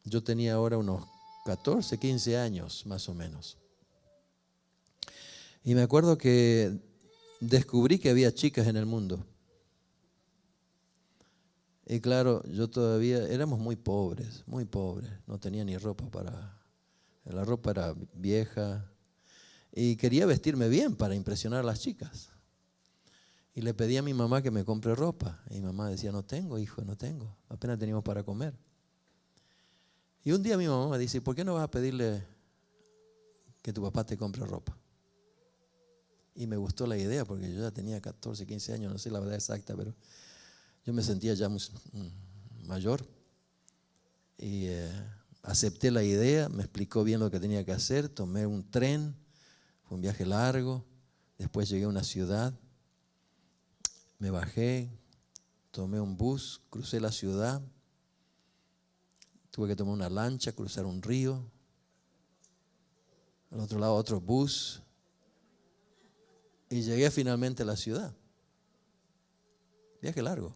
Yo tenía ahora unos 14, 15 años más o menos. Y me acuerdo que descubrí que había chicas en el mundo. Y claro, yo todavía éramos muy pobres, no tenía ni ropa la ropa era vieja y quería vestirme bien para impresionar a las chicas. Y le pedí a mi mamá que me compre ropa. Y mi mamá decía, no tengo, hijo, no tengo. Apenas teníamos para comer. Y un día mi mamá me dice, ¿por qué no vas a pedirle que tu papá te compre ropa? Y me gustó la idea porque yo ya tenía 14, 15 años, no sé la verdad exacta, pero yo me sentía ya mayor. Y acepté la idea, me explicó bien lo que tenía que hacer, tomé un tren, fue un viaje largo, después llegué a una ciudad, me bajé, tomé un bus, crucé la ciudad, tuve que tomar una lancha, cruzar un río, al otro lado otro bus, y llegué finalmente a la ciudad. Viaje largo,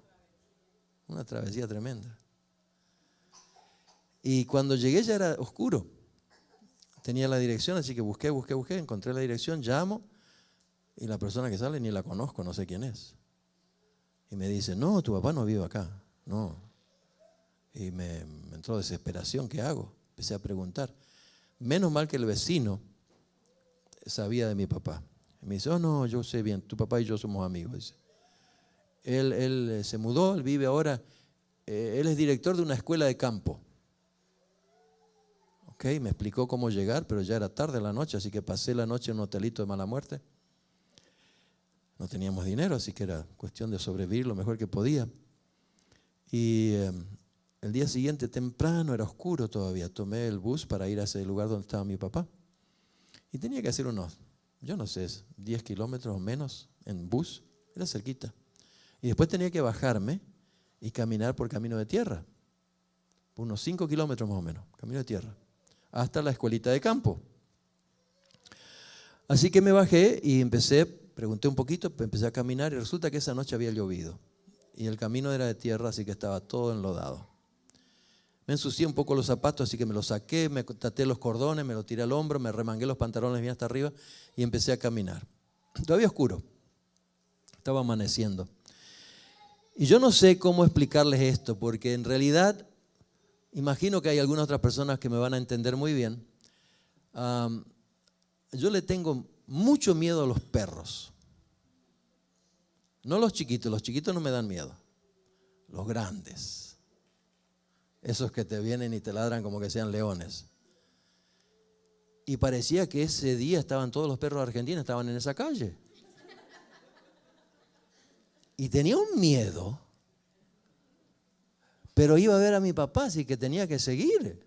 una travesía tremenda. Y cuando llegué ya era oscuro. Tenía la dirección, así que busqué, encontré la dirección, llamo, y la persona que sale ni la conozco, no sé quién es. Y me dice, no, tu papá no vive acá, no. Y me entró desesperación, ¿qué hago? Empecé a preguntar. Menos mal que el vecino sabía de mi papá. Y me dice, oh no, yo sé bien, tu papá y yo somos amigos. Dice. Él se mudó, él vive ahora, él es director de una escuela de campo. Ok, me explicó cómo llegar, pero ya era tarde la noche, así que pasé la noche en un hotelito de mala muerte. No teníamos dinero, así que era cuestión de sobrevivir lo mejor que podía. Y el día siguiente, temprano, era oscuro todavía, tomé el bus para ir a ese lugar donde estaba mi papá. Y tenía que hacer unos, yo no sé, 10 kilómetros o menos en bus, era cerquita. Y después tenía que bajarme y caminar por camino de tierra, por unos 5 kilómetros más o menos, camino de tierra, hasta la escuelita de campo. Así que me bajé y pregunté un poquito, empecé a caminar y resulta que esa noche había llovido. Y el camino era de tierra, así que estaba todo enlodado. Me ensucié un poco los zapatos, así que me los saqué, me até los cordones, me los tiré al hombro, me remangué los pantalones bien hasta arriba y empecé a caminar. Todavía oscuro, estaba amaneciendo. Y yo no sé cómo explicarles esto, porque en realidad imagino que hay algunas otras personas que me van a entender muy bien. Yo le tengo mucho miedo a los perros. No los chiquitos no me dan miedo. Los grandes. Esos que te vienen y te ladran como que sean leones. Y parecía que ese día estaban todos los perros argentinos, estaban en esa calle. Y tenía un miedo. Pero iba a ver a mi papá, así que tenía que seguir.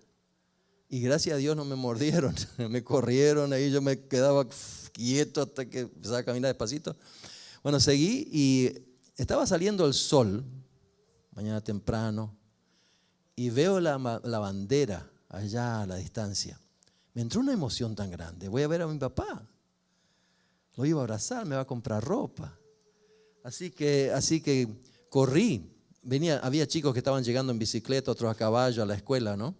Y gracias a Dios no me mordieron, me corrieron, ahí yo me quedaba quieto hasta que empezaba a caminar despacito. Bueno, seguí y estaba saliendo el sol, mañana temprano, y veo la bandera allá a la distancia. Me entró una emoción tan grande, voy a ver a mi papá. Lo iba a abrazar, me va a comprar ropa. Así que corrí. Había chicos que estaban llegando en bicicleta, otros a caballo a la escuela, ¿no?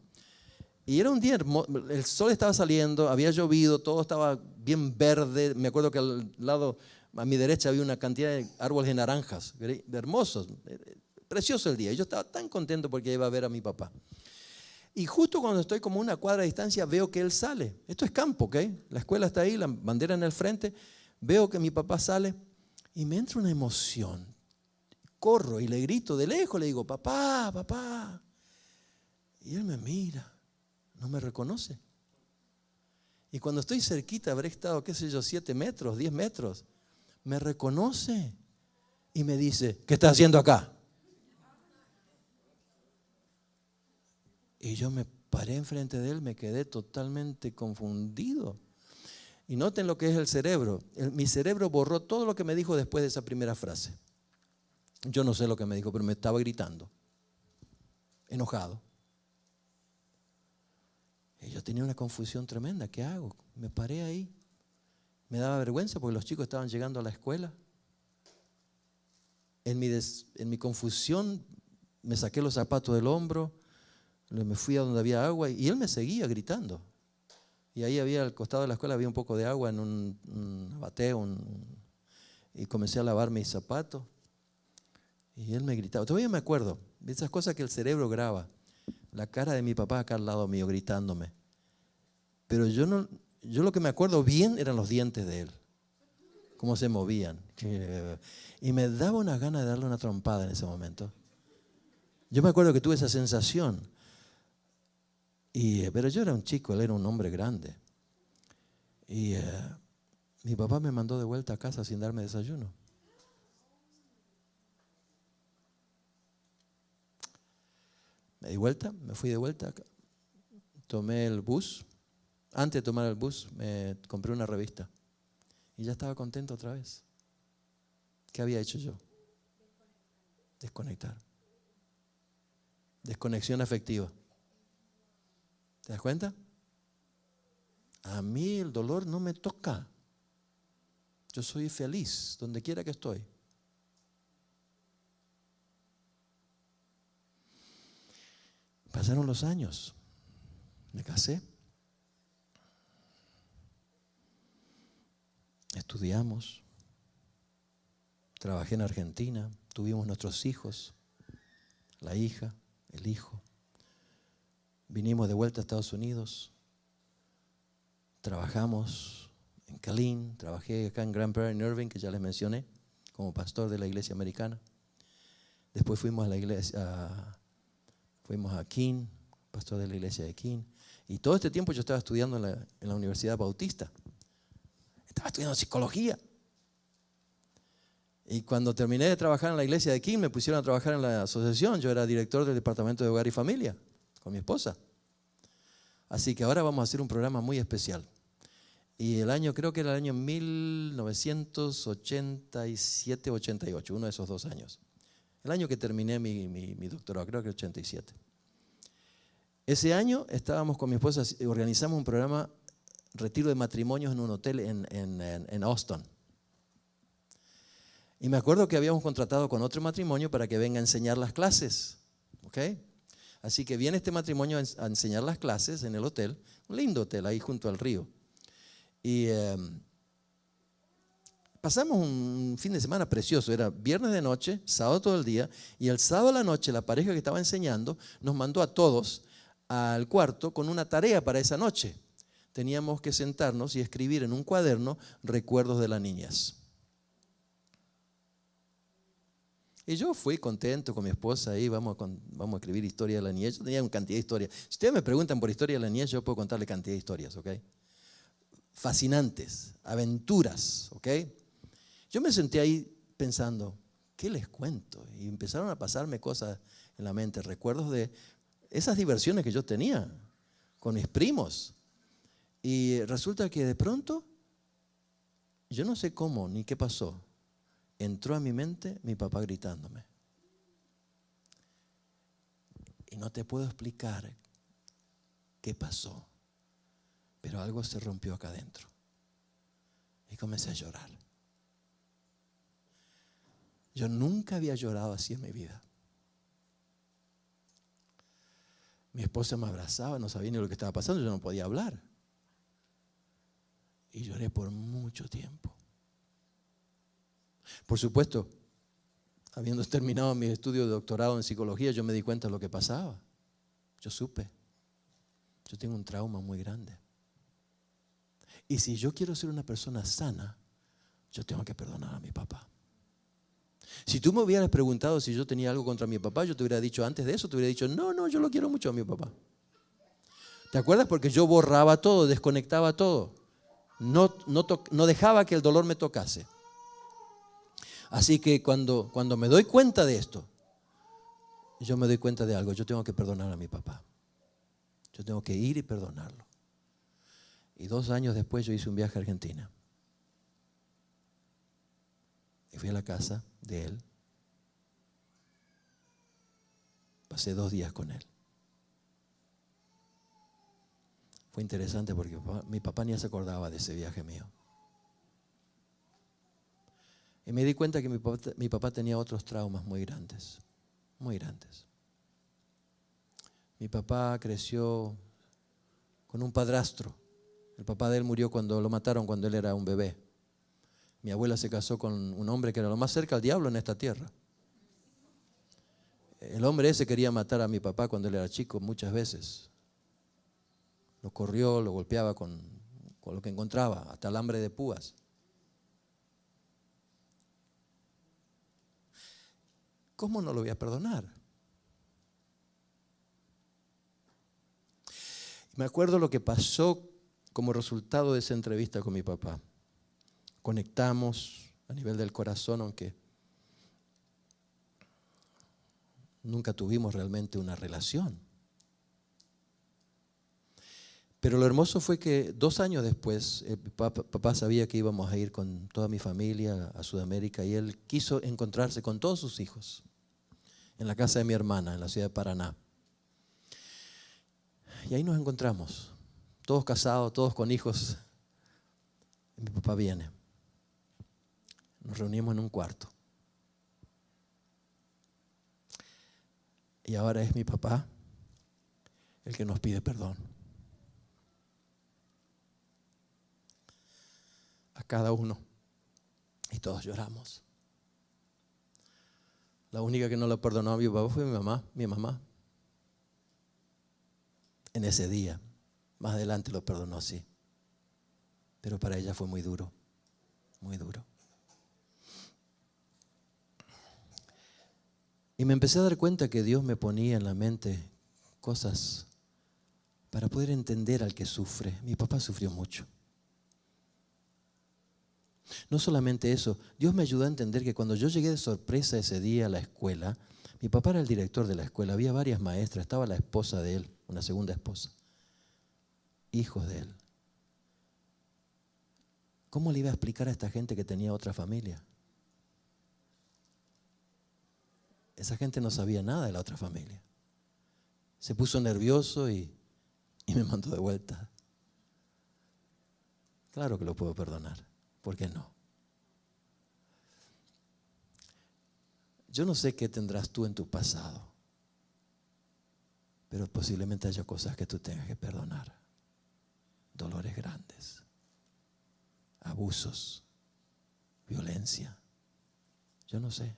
Y era un día hermoso, el sol estaba saliendo, había llovido, todo estaba bien verde. Me acuerdo que al lado, a mi derecha, había una cantidad de árboles de naranjas, hermosos, precioso el día. Y yo estaba tan contento porque iba a ver a mi papá. Y justo cuando estoy como a una cuadra de distancia, veo que él sale. Esto es campo, ¿ok? La escuela está ahí, la bandera en el frente. Veo que mi papá sale y me entra una emoción. Corro y le grito de lejos, le digo, papá, papá. Y él me mira, no me reconoce. Y cuando estoy cerquita, habré estado, qué sé yo, 7 metros, 10 metros, me reconoce y me dice, ¿qué estás haciendo acá? Y yo me paré enfrente de él, me quedé totalmente confundido. Y noten lo que es el cerebro. Mi cerebro borró todo lo que me dijo después de esa primera frase. Yo no sé lo que me dijo, pero me estaba gritando, enojado. Y yo tenía una confusión tremenda. ¿Qué hago? Me paré ahí. Me daba vergüenza porque los chicos estaban llegando a la escuela. En mi confusión me saqué los zapatos del hombro, me fui a donde había agua y él me seguía gritando. Y ahí al costado de la escuela había un poco de agua en un bateo y comencé a lavar mis zapatos. Y él me gritaba. Todavía me acuerdo de esas cosas que el cerebro graba. La cara de mi papá acá al lado mío gritándome. Pero yo lo que me acuerdo bien eran los dientes de él. cómo se movían. Y me daba una gana de darle una trompada en ese momento. Yo me acuerdo que tuve esa sensación. Pero yo era un chico, él era un hombre grande. Y mi papá me mandó de vuelta a casa sin darme desayuno. Me di vuelta, me fui de vuelta, tomé el bus. Antes de tomar el bus me compré una revista y ya estaba contento otra vez. ¿Qué había hecho yo? Desconectar. Desconexión afectiva. ¿Te das cuenta? A mí el dolor no me toca. Yo soy feliz donde quiera que estoy. Pasaron los años. Me casé. Estudiamos. Trabajé en Argentina. Tuvimos nuestros hijos. La hija, el hijo. Vinimos de vuelta a Estados Unidos. Trabajamos en Killeen. Trabajé acá en Grand Prairie, en Irving, que ya les mencioné, como pastor de la iglesia americana. Después fuimos a la iglesia, fuimos a Keene, pastor de la iglesia de Keene. Y todo este tiempo yo estaba estudiando en la Universidad Bautista. Estaba estudiando psicología. Y cuando terminé de trabajar en la iglesia de Keene, me pusieron a trabajar en la asociación. Yo era director del departamento de hogar y familia, con mi esposa. Así que ahora vamos a hacer un programa muy especial. Y el año, creo que era el año 1987-88, uno de esos 2 años. El año que terminé mi doctorado, creo que el 87. Ese año estábamos con mi esposa, organizamos un programa, retiro de matrimonios en un hotel en Austin. Y me acuerdo que habíamos contratado con otro matrimonio para que venga a enseñar las clases. ¿Ok? Así que viene este matrimonio a enseñar las clases en el hotel, un lindo hotel ahí junto al río. Y pasamos un fin de semana precioso, era viernes de noche, sábado todo el día, y el sábado a la noche la pareja que estaba enseñando nos mandó a todos al cuarto con una tarea para esa noche. Teníamos que sentarnos y escribir en un cuaderno recuerdos de la niñez. Y yo fui contento con mi esposa ahí, vamos a escribir historia de la niñez. Yo tenía una cantidad de historias. Si ustedes me preguntan por historia de la niñez, yo puedo contarle cantidad de historias, ¿ok? Fascinantes, aventuras, ¿ok? Yo me senté ahí pensando, ¿qué les cuento? Y empezaron a pasarme cosas en la mente, recuerdos de esas diversiones que yo tenía con mis primos. Y resulta que de pronto, yo no sé cómo ni qué pasó, entró a mi mente mi papá gritándome. Y no te puedo explicar qué pasó, pero algo se rompió acá adentro. Y comencé a llorar. Yo nunca había llorado así en mi vida. Mi esposa me abrazaba, no sabía ni lo que estaba pasando, yo no podía hablar. Y lloré por mucho tiempo. Por supuesto, habiendo terminado mi estudio de doctorado en psicología, yo me di cuenta de lo que pasaba. Yo supe. Yo tengo un trauma muy grande. Y si yo quiero ser una persona sana, yo tengo que perdonar a mi papá. Si tú me hubieras preguntado si yo tenía algo contra mi papá, yo te hubiera dicho antes de eso, te hubiera dicho, no, yo lo quiero mucho a mi papá. ¿Te acuerdas? Porque yo borraba todo, desconectaba todo. No dejaba que el dolor me tocase. Así que cuando me doy cuenta de esto, yo me doy cuenta de algo. Yo tengo que perdonar a mi papá. Yo tengo que ir y perdonarlo. Y 2 años después yo hice un viaje a Argentina. Y fui a la casa de él. Pasé 2 días con él. Fue interesante porque mi papá ni se acordaba de ese viaje mío. Y me di cuenta que mi papá tenía otros traumas muy grandes, muy grandes. Mi papá creció con un padrastro. El papá de él murió cuando lo mataron cuando él era un bebé. Mi abuela se casó con un hombre que era lo más cerca al diablo en esta tierra. El hombre ese quería matar a mi papá cuando él era chico muchas veces. Lo corrió, lo golpeaba con lo que encontraba, hasta alambre de púas. ¿cómo no lo voy a perdonar? Me acuerdo lo que pasó como resultado de esa entrevista con mi papá. Conectamos a nivel del corazón, aunque nunca tuvimos realmente una relación. Pero lo hermoso fue que 2 años después, papá sabía que íbamos a ir con toda mi familia a Sudamérica y él quiso encontrarse con todos sus hijos en la casa de mi hermana, en la ciudad de Paraná. Y ahí nos encontramos, todos casados, todos con hijos. Y mi papá viene. Nos reunimos en un cuarto. Y ahora es mi papá el que nos pide perdón. A cada uno. Y todos lloramos. La única que no lo perdonó a mi papá fue mi mamá. En ese día. Más adelante lo perdonó, sí. Pero para ella fue muy duro. Muy duro. Y me empecé a dar cuenta que Dios me ponía en la mente cosas para poder entender al que sufre. Mi papá sufrió mucho. No solamente eso, Dios me ayudó a entender que cuando yo llegué de sorpresa ese día a la escuela, mi papá era el director de la escuela, había varias maestras, estaba la esposa de él, una segunda esposa, hijos de él. ¿Cómo le iba a explicar a esta gente que tenía otra familia? Esa gente no sabía nada de la otra familia. Se puso nervioso y me mandó de vuelta. Claro que lo puedo perdonar. ¿Por qué no? Yo no sé qué tendrás tú en tu pasado, pero posiblemente haya cosas que tú tengas que perdonar. Dolores grandes, abusos, violencia. Yo no sé.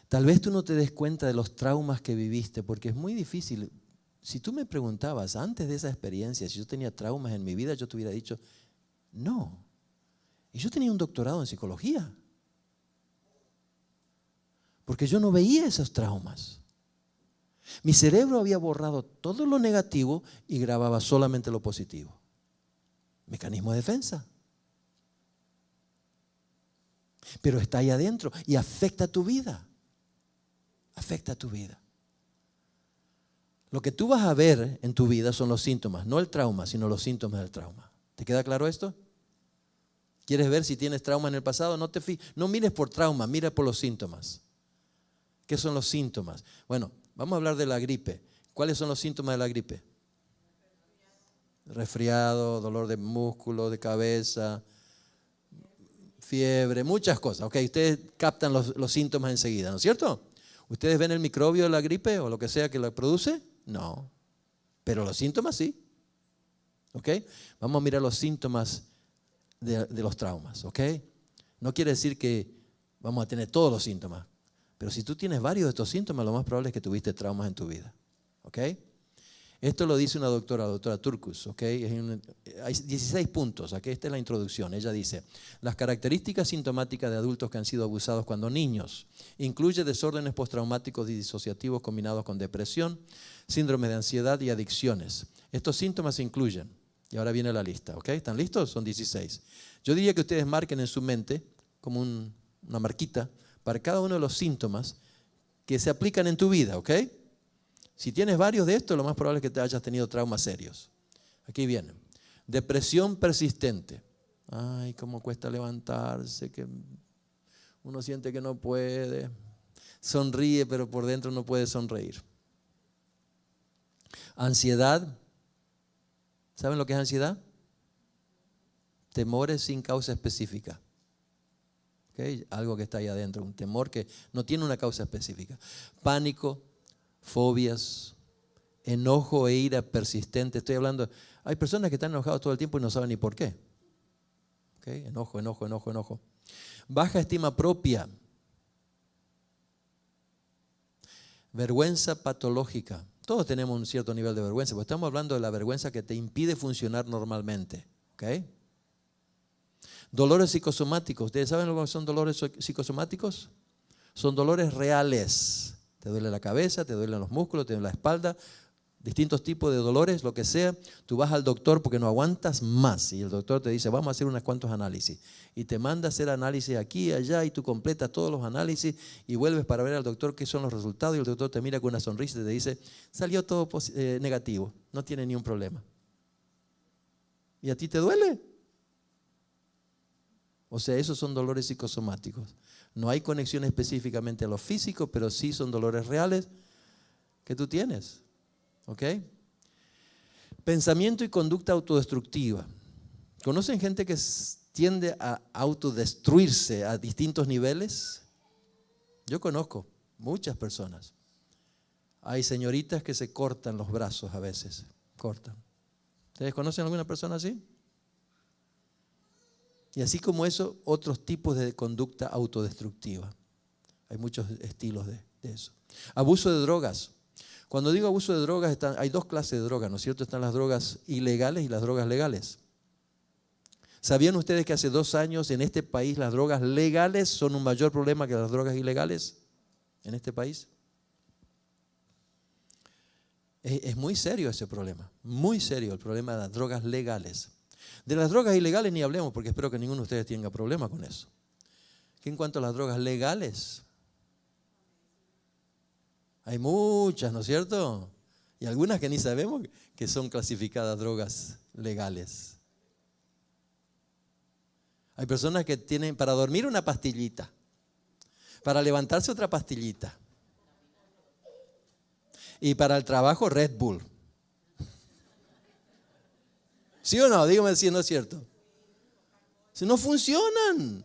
Tal vez tú no te des cuenta de los traumas que viviste, porque es muy difícil. Si tú me preguntabas antes de esa experiencia, si yo tenía traumas en mi vida, yo te hubiera dicho, no. Y yo tenía un doctorado en psicología, porque yo no veía esos traumas. Mi cerebro había borrado todo lo negativo y grababa solamente lo positivo. Mecanismo de defensa. Pero está ahí adentro y afecta tu vida. Afecta tu vida. Lo que tú vas a ver en tu vida son los síntomas, no el trauma, sino los síntomas del trauma. ¿Te queda claro esto? ¿Quieres ver si tienes trauma en el pasado? No mires por trauma, mira por los síntomas. ¿Qué son los síntomas? Bueno, vamos a hablar de la gripe. ¿Cuáles son los síntomas de la gripe? Resfriado, dolor de músculo, de cabeza, fiebre, muchas cosas. Ok, ustedes captan los síntomas enseguida, ¿no es cierto? ¿Ustedes ven el microbio de la gripe o lo que sea que la produce? No. Pero los síntomas sí. ¿Ok? Vamos a mirar los síntomas de los traumas. ¿Ok? No quiere decir que vamos a tener todos los síntomas. Pero si tú tienes varios de estos síntomas, lo más probable es que tuviste traumas en tu vida. ¿Ok? Esto lo dice una doctora, la doctora Turkus. ¿Ok? Hay 16 puntos. Aquí esta es la introducción. Ella dice, las características sintomáticas de adultos que han sido abusados cuando niños incluye desórdenes postraumáticos y disociativos combinados con depresión, síndrome de ansiedad y adicciones. Estos síntomas incluyen, y ahora viene la lista. ¿Ok? ¿Están listos? Son 16. Yo diría que ustedes marquen en su mente, como una marquita, para cada uno de los síntomas que se aplican en tu vida, ¿ok? Si tienes varios de estos, lo más probable es que te hayas tenido traumas serios. Aquí vienen. Depresión persistente. Ay, cómo cuesta levantarse, que uno siente que no puede. Sonríe, pero por dentro no puede sonreír. Ansiedad. ¿Saben lo que es ansiedad? Temores sin causa específica. ¿Okay? Algo que está ahí adentro, un temor que no tiene una causa específica. Pánico, fobias, enojo e ira persistente. Estoy hablando, hay personas que están enojadas todo el tiempo y no saben ni por qué. ¿Okay? Enojo. Baja estima propia. Vergüenza patológica. Todos tenemos un cierto nivel de vergüenza, porque estamos hablando de la vergüenza que te impide funcionar normalmente. ¿Okay? Dolores psicosomáticos. ¿Ustedes saben lo que son dolores psicosomáticos? Son dolores reales. Te duele la cabeza, te duelen los músculos, te duele la espalda, distintos tipos de dolores, lo que sea. Tú vas al doctor porque no aguantas más y el doctor te dice, vamos a hacer unos cuantos análisis. Y te manda a hacer análisis aquí y allá y tú completas todos los análisis y vuelves para ver al doctor qué son los resultados y el doctor te mira con una sonrisa y te dice, salió todo negativo, no tiene ni un problema. ¿Y a ti te duele? O sea, esos son dolores psicosomáticos. No hay conexión específicamente a lo físico, pero sí son dolores reales que tú tienes. ¿Ok? Pensamiento y conducta autodestructiva. ¿Conocen gente que tiende a autodestruirse a distintos niveles? Yo conozco muchas personas. Hay señoritas que se cortan los brazos a veces. Cortan. ¿Ustedes conocen alguna persona así? Y así como eso, otros tipos de conducta autodestructiva. Hay muchos estilos de eso. Abuso de drogas. Cuando digo abuso de drogas, hay dos clases de drogas, ¿no es cierto? Están las drogas ilegales y las drogas legales. ¿Sabían ustedes que hace 2 años en este país las drogas legales son un mayor problema que las drogas ilegales en este país? Es muy serio ese problema, muy serio el problema de las drogas legales. De las drogas ilegales ni hablemos porque espero que ninguno de ustedes tenga problema con eso. Que en cuanto a las drogas legales, hay muchas, ¿no es cierto? Y algunas que ni sabemos que son clasificadas drogas legales. Hay personas que tienen para dormir una pastillita, para levantarse otra pastillita y para el trabajo Red Bull. ¿Sí o no? Dígame si no es cierto. Si no funcionan.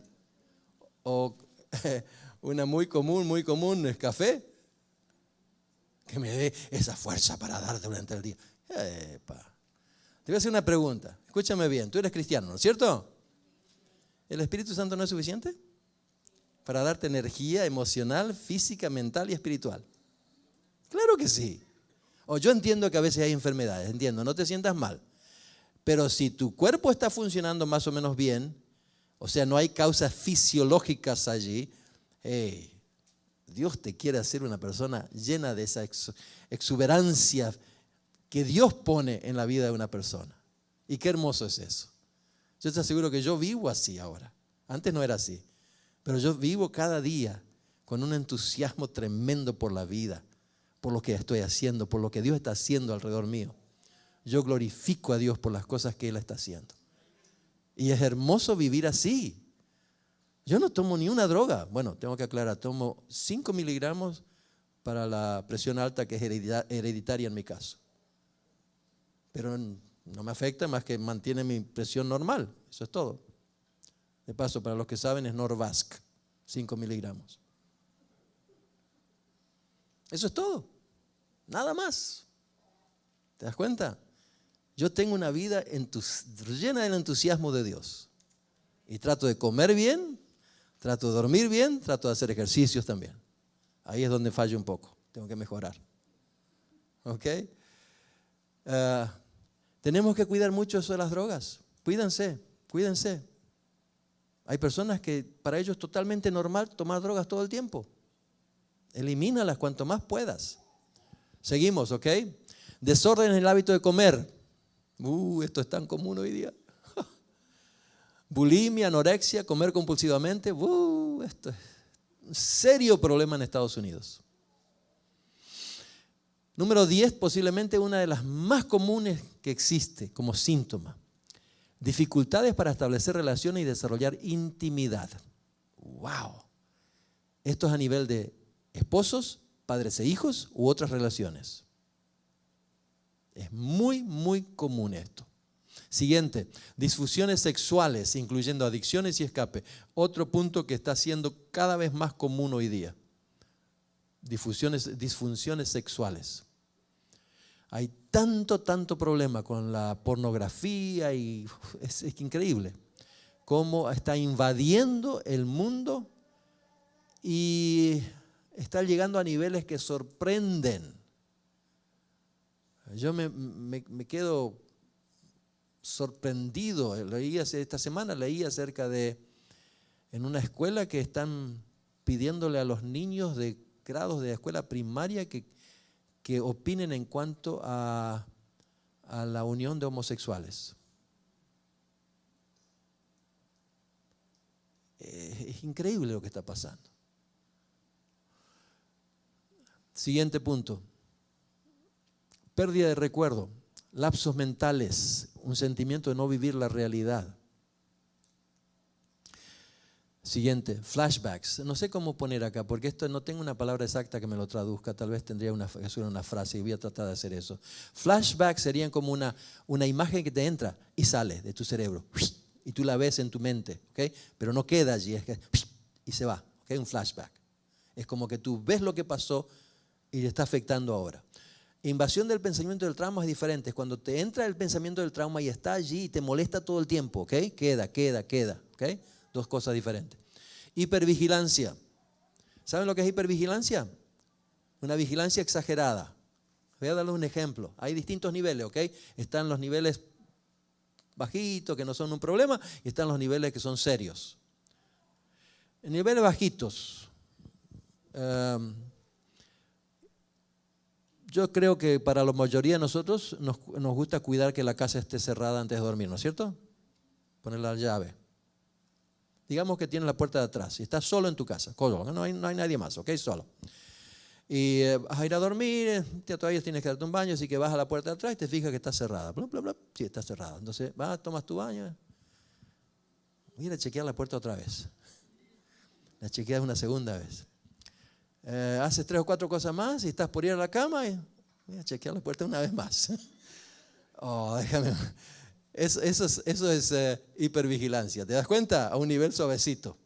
O una muy común es café. Que me dé esa fuerza para dar durante el día. Epa. Te voy a hacer una pregunta. Escúchame bien. Tú eres cristiano, ¿no es cierto? ¿El Espíritu Santo no es suficiente para darte energía emocional, física, mental y espiritual? Claro que sí. O yo entiendo que a veces hay enfermedades, entiendo, no te sientas mal. Pero si tu cuerpo está funcionando más o menos bien, o sea, no hay causas fisiológicas allí, Dios te quiere hacer una persona llena de esa exuberancia que Dios pone en la vida de una persona. Y qué hermoso es eso. Yo te aseguro que yo vivo así ahora. Antes no era así. Pero yo vivo cada día con un entusiasmo tremendo por la vida, por lo que estoy haciendo, por lo que Dios está haciendo alrededor mío. Yo glorifico a Dios por las cosas que Él está haciendo. Y es hermoso vivir así. Yo no tomo ni una droga. Bueno, tengo que aclarar, tomo 5 miligramos para la presión alta que es hereditaria en mi caso. Pero no me afecta más que mantiene mi presión normal. Eso es todo. De paso, para los que saben, es Norvasc, 5 miligramos. Eso es todo. Nada más. ¿Te das cuenta? Yo tengo una vida llena del entusiasmo de Dios. Y trato de comer bien, trato de dormir bien, trato de hacer ejercicios también. Ahí es donde fallo un poco. Tengo que mejorar. ¿Ok? Tenemos que cuidar mucho eso de las drogas. Cuídense, cuídense. Hay personas que para ellos es totalmente normal tomar drogas todo el tiempo. Elimínalas cuanto más puedas. Seguimos, ¿ok? Desorden en el hábito de comer. Esto es tan común hoy día. Bulimia, anorexia, comer compulsivamente. Esto es un serio problema en Estados Unidos. Número 10, posiblemente una de las más comunes que existe como síntoma. Dificultades para establecer relaciones y desarrollar intimidad. ¡Wow! Esto es a nivel de esposos, padres e hijos u otras relaciones. Es muy, muy común esto. Siguiente, disfunciones sexuales, incluyendo adicciones y escape. Otro punto que está siendo cada vez más común hoy día. Disfunciones sexuales. Hay tanto problema con la pornografía y es increíble cómo está invadiendo el mundo y está llegando a niveles que sorprenden. Yo me quedo sorprendido. Esta semana leí acerca de en una escuela que están pidiéndole a los niños de grados de escuela primaria que opinen en cuanto a la unión de homosexuales. Es increíble lo que está pasando. Siguiente punto. Pérdida de recuerdo, lapsos mentales, un sentimiento de no vivir la realidad. Siguiente, flashbacks. No sé cómo poner acá, porque esto no tengo una palabra exacta que me lo traduzca. Tal vez tendría una frase y voy a tratar de hacer eso. Flashbacks serían como una imagen que te entra y sale de tu cerebro. Y tú la ves en tu mente, ¿okay? Pero no queda allí, es que y se va, ¿okay? Un flashback. Es como que tú ves lo que pasó y te está afectando ahora. Invasión del pensamiento del trauma es diferente. Es cuando te entra el pensamiento del trauma y está allí y te molesta todo el tiempo, ¿ok? Queda, ¿ok? Dos cosas diferentes. Hipervigilancia. ¿Saben lo que es hipervigilancia? Una vigilancia exagerada. Voy a darles un ejemplo. Hay distintos niveles, ¿ok? Están los niveles bajitos, que no son un problema, y están los niveles que son serios. En niveles bajitos, yo creo que para la mayoría de nosotros nos gusta cuidar que la casa esté cerrada antes de dormir, ¿no es cierto? Poner la llave. Digamos que tienes la puerta de atrás y estás solo en tu casa, no hay nadie más, ¿ok? Solo. Y vas a ir a dormir, todavía tienes que darte un baño, así que vas a la puerta de atrás y te fijas que está cerrada. Bla, bla, bla. Sí, está cerrada. Entonces vas, tomas tu baño. Voy a ir a chequear la puerta otra vez. La chequeas una segunda vez. Haces 3 o 4 cosas más y estás por ir a la cama y voy a chequear la puerta una vez más. Oh, déjame. Eso es hipervigilancia. ¿Te das cuenta? A un nivel suavecito.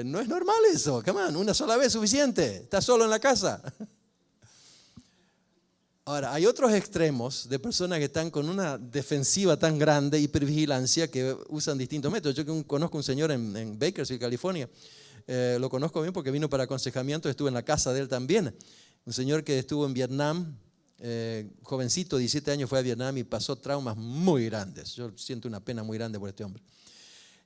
No es normal eso. Come on, una sola vez suficiente. Estás solo en la casa. Ahora, hay otros extremos de personas que están con una defensiva tan grande, hipervigilancia, que usan distintos métodos. Yo conozco un señor en Bakersfield, California. Lo conozco bien porque vino para aconsejamiento. Estuve en la casa de él también. Un señor que estuvo en Vietnam. Jovencito, 17 años, fue a Vietnam y pasó traumas muy grandes. Yo siento una pena muy grande por este hombre.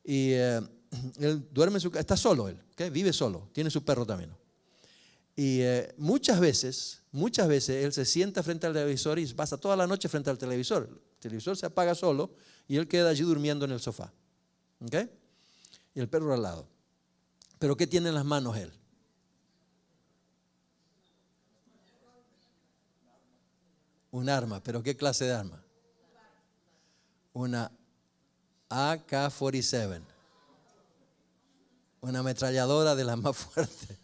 Y él duerme en su casa, está solo él, ¿okay? Vive solo, tiene su perro también. Y muchas veces él se sienta frente al televisor y pasa toda la noche frente al televisor. El televisor se apaga solo y él queda allí durmiendo en el sofá. ¿Okay? Y el perro al lado. ¿Pero qué tiene en las manos él? Un arma, ¿pero qué clase de arma? Una AK-47. Una ametralladora de las más fuertes.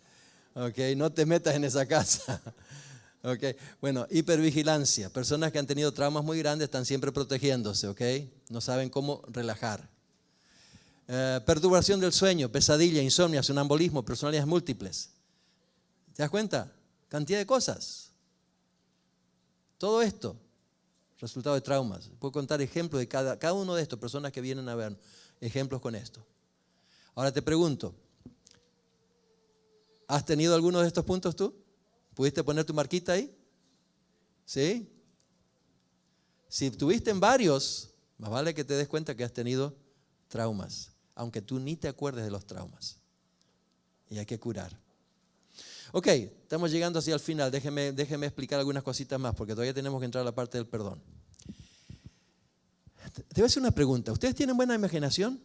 Okay, no te metas en esa casa. Okay. Bueno, hipervigilancia. Personas que han tenido traumas muy grandes están siempre protegiéndose, okay? No saben cómo relajar. Perturbación del sueño, pesadilla, insomnio, sonambulismo, personalidades múltiples. ¿Te das cuenta? Cantidad de cosas. Todo esto, resultado de traumas. Puedo contar ejemplos de cada uno de estos, personas que vienen a ver ejemplos con esto. Ahora te pregunto, ¿has tenido alguno de estos puntos tú? ¿Pudiste poner tu marquita ahí? ¿Sí? Si tuviste en varios, más vale que te des cuenta que has tenido traumas, aunque tú ni te acuerdes de los traumas. Y hay que curar. Ok, estamos llegando hacia el final. Déjeme explicar algunas cositas más, porque todavía tenemos que entrar a la parte del perdón. Te voy a hacer una pregunta. ¿Ustedes tienen buena imaginación?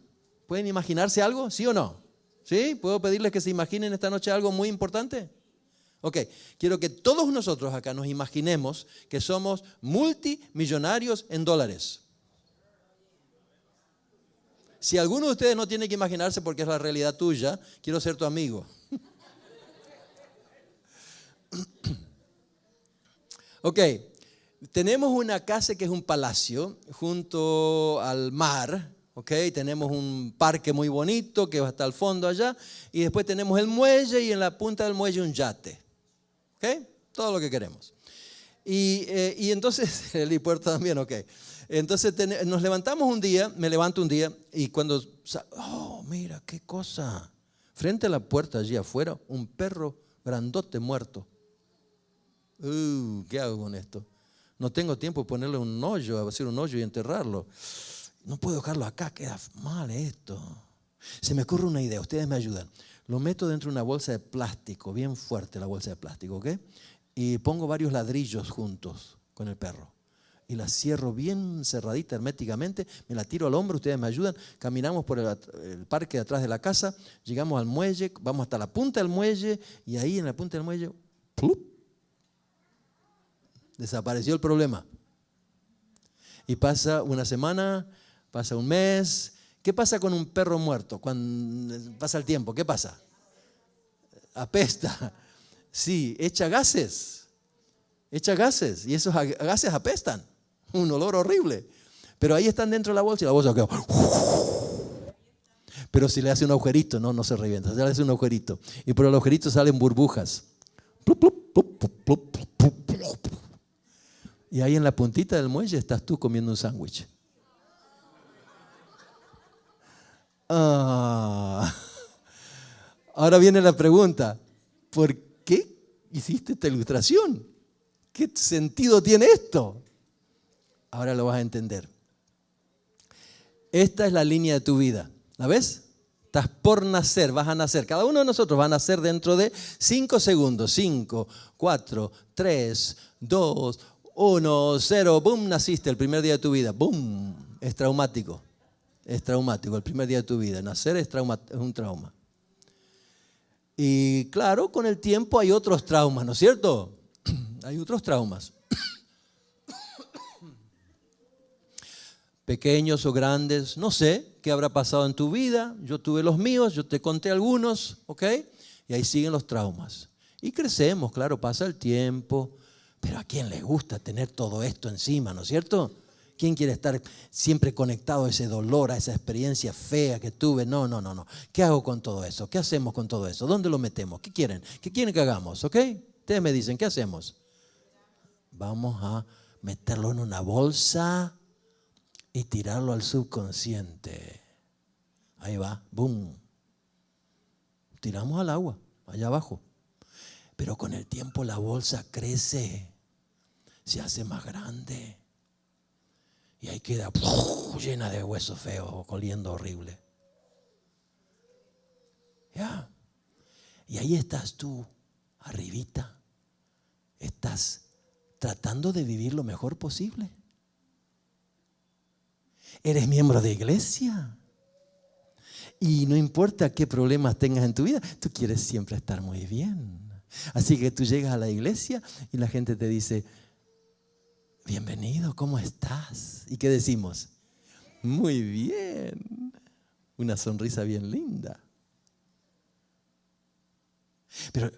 ¿Pueden imaginarse algo? ¿Sí o no? ¿Sí? ¿Puedo pedirles que se imaginen esta noche algo muy importante? Ok, quiero que todos nosotros acá nos imaginemos que somos multimillonarios en dólares. Si alguno de ustedes no tiene que imaginarse porque es la realidad tuya, quiero ser tu amigo. Ok, tenemos una casa que es un palacio junto al mar, ok, tenemos un parque muy bonito que va hasta el fondo allá y después tenemos el muelle y en la punta del muelle un yate, ok, todo lo que queremos. Y entonces, el helipuerto también, ok. Entonces nos levantamos un día, me levanto un día y cuando, oh, mira qué cosa, frente a la puerta allí afuera, un perro grandote muerto. ¿Qué hago con esto? No tengo tiempo de ponerle un hoyo, hacer un hoyo y enterrarlo. No puedo dejarlo acá, queda mal esto. Se me ocurre una idea, ustedes me ayudan. lo meto dentro de una bolsa de plástico, bien fuerte la bolsa de plástico, ¿ok? Y pongo varios ladrillos juntos con el perro. Y la cierro bien cerradita herméticamente, me la tiro al hombro, ustedes me ayudan, caminamos por el parque de atrás de la casa, llegamos al muelle, vamos hasta la punta del muelle y ahí en la punta del muelle, ¡plup!, desapareció el problema. Y pasa una semana, pasa un mes. ¿Qué pasa con un perro muerto? Cuando pasa el tiempo, ¿qué pasa? Apesta. Sí, echa gases. Echa gases y esos gases apestan. Un olor horrible. Pero ahí están dentro de la bolsa y la bolsa queda. Pero si le hace un agujerito, no se revienta. Se le hace un agujerito. Y por el agujerito salen burbujas. Y ahí en la puntita del muelle estás tú comiendo un sándwich. Ahora viene la pregunta. ¿Por qué hiciste esta ilustración? ¿Qué sentido tiene esto? Ahora lo vas a entender. Esta es la línea de tu vida. ¿La ves? Estás por nacer, vas a nacer. Cada uno de nosotros va a nacer dentro de 5 segundos. 5, 4, 3, 2, 1, 0. ¡Bum! Naciste el primer día de tu vida. ¡Bum! Es traumático. Es traumático el primer día de tu vida. Nacer es un trauma. Y claro, con el tiempo hay otros traumas, ¿no es cierto? Hay otros traumas. Pequeños o grandes, no sé qué habrá pasado en tu vida. Yo tuve los míos, yo te conté algunos, ¿ok? Y ahí siguen los traumas. Y crecemos, claro, pasa el tiempo. Pero ¿a quién le gusta tener todo esto encima, no es cierto? ¿Quién quiere estar siempre conectado a ese dolor, a esa experiencia fea que tuve? No. ¿Qué hago con todo eso? ¿Qué hacemos con todo eso? ¿Dónde lo metemos? ¿Qué quieren? ¿Qué quieren que hagamos? ¿Ok? Ustedes me dicen, ¿qué hacemos? Vamos a meterlo en una bolsa y tirarlo al subconsciente. Ahí va, boom. Tiramos al agua, allá abajo. Pero con el tiempo la bolsa crece, se hace más grande. Y ahí queda llena de huesos feos, oliendo horrible. Ya. Y ahí estás tú, arribita. Estás tratando de vivir lo mejor posible. Eres miembro de iglesia. Y no importa qué problemas tengas en tu vida, tú quieres siempre estar muy bien. Así que tú llegas a la iglesia y la gente te dice, bienvenido, ¿cómo estás? ¿Y qué decimos? Muy bien. Una sonrisa bien linda. Pero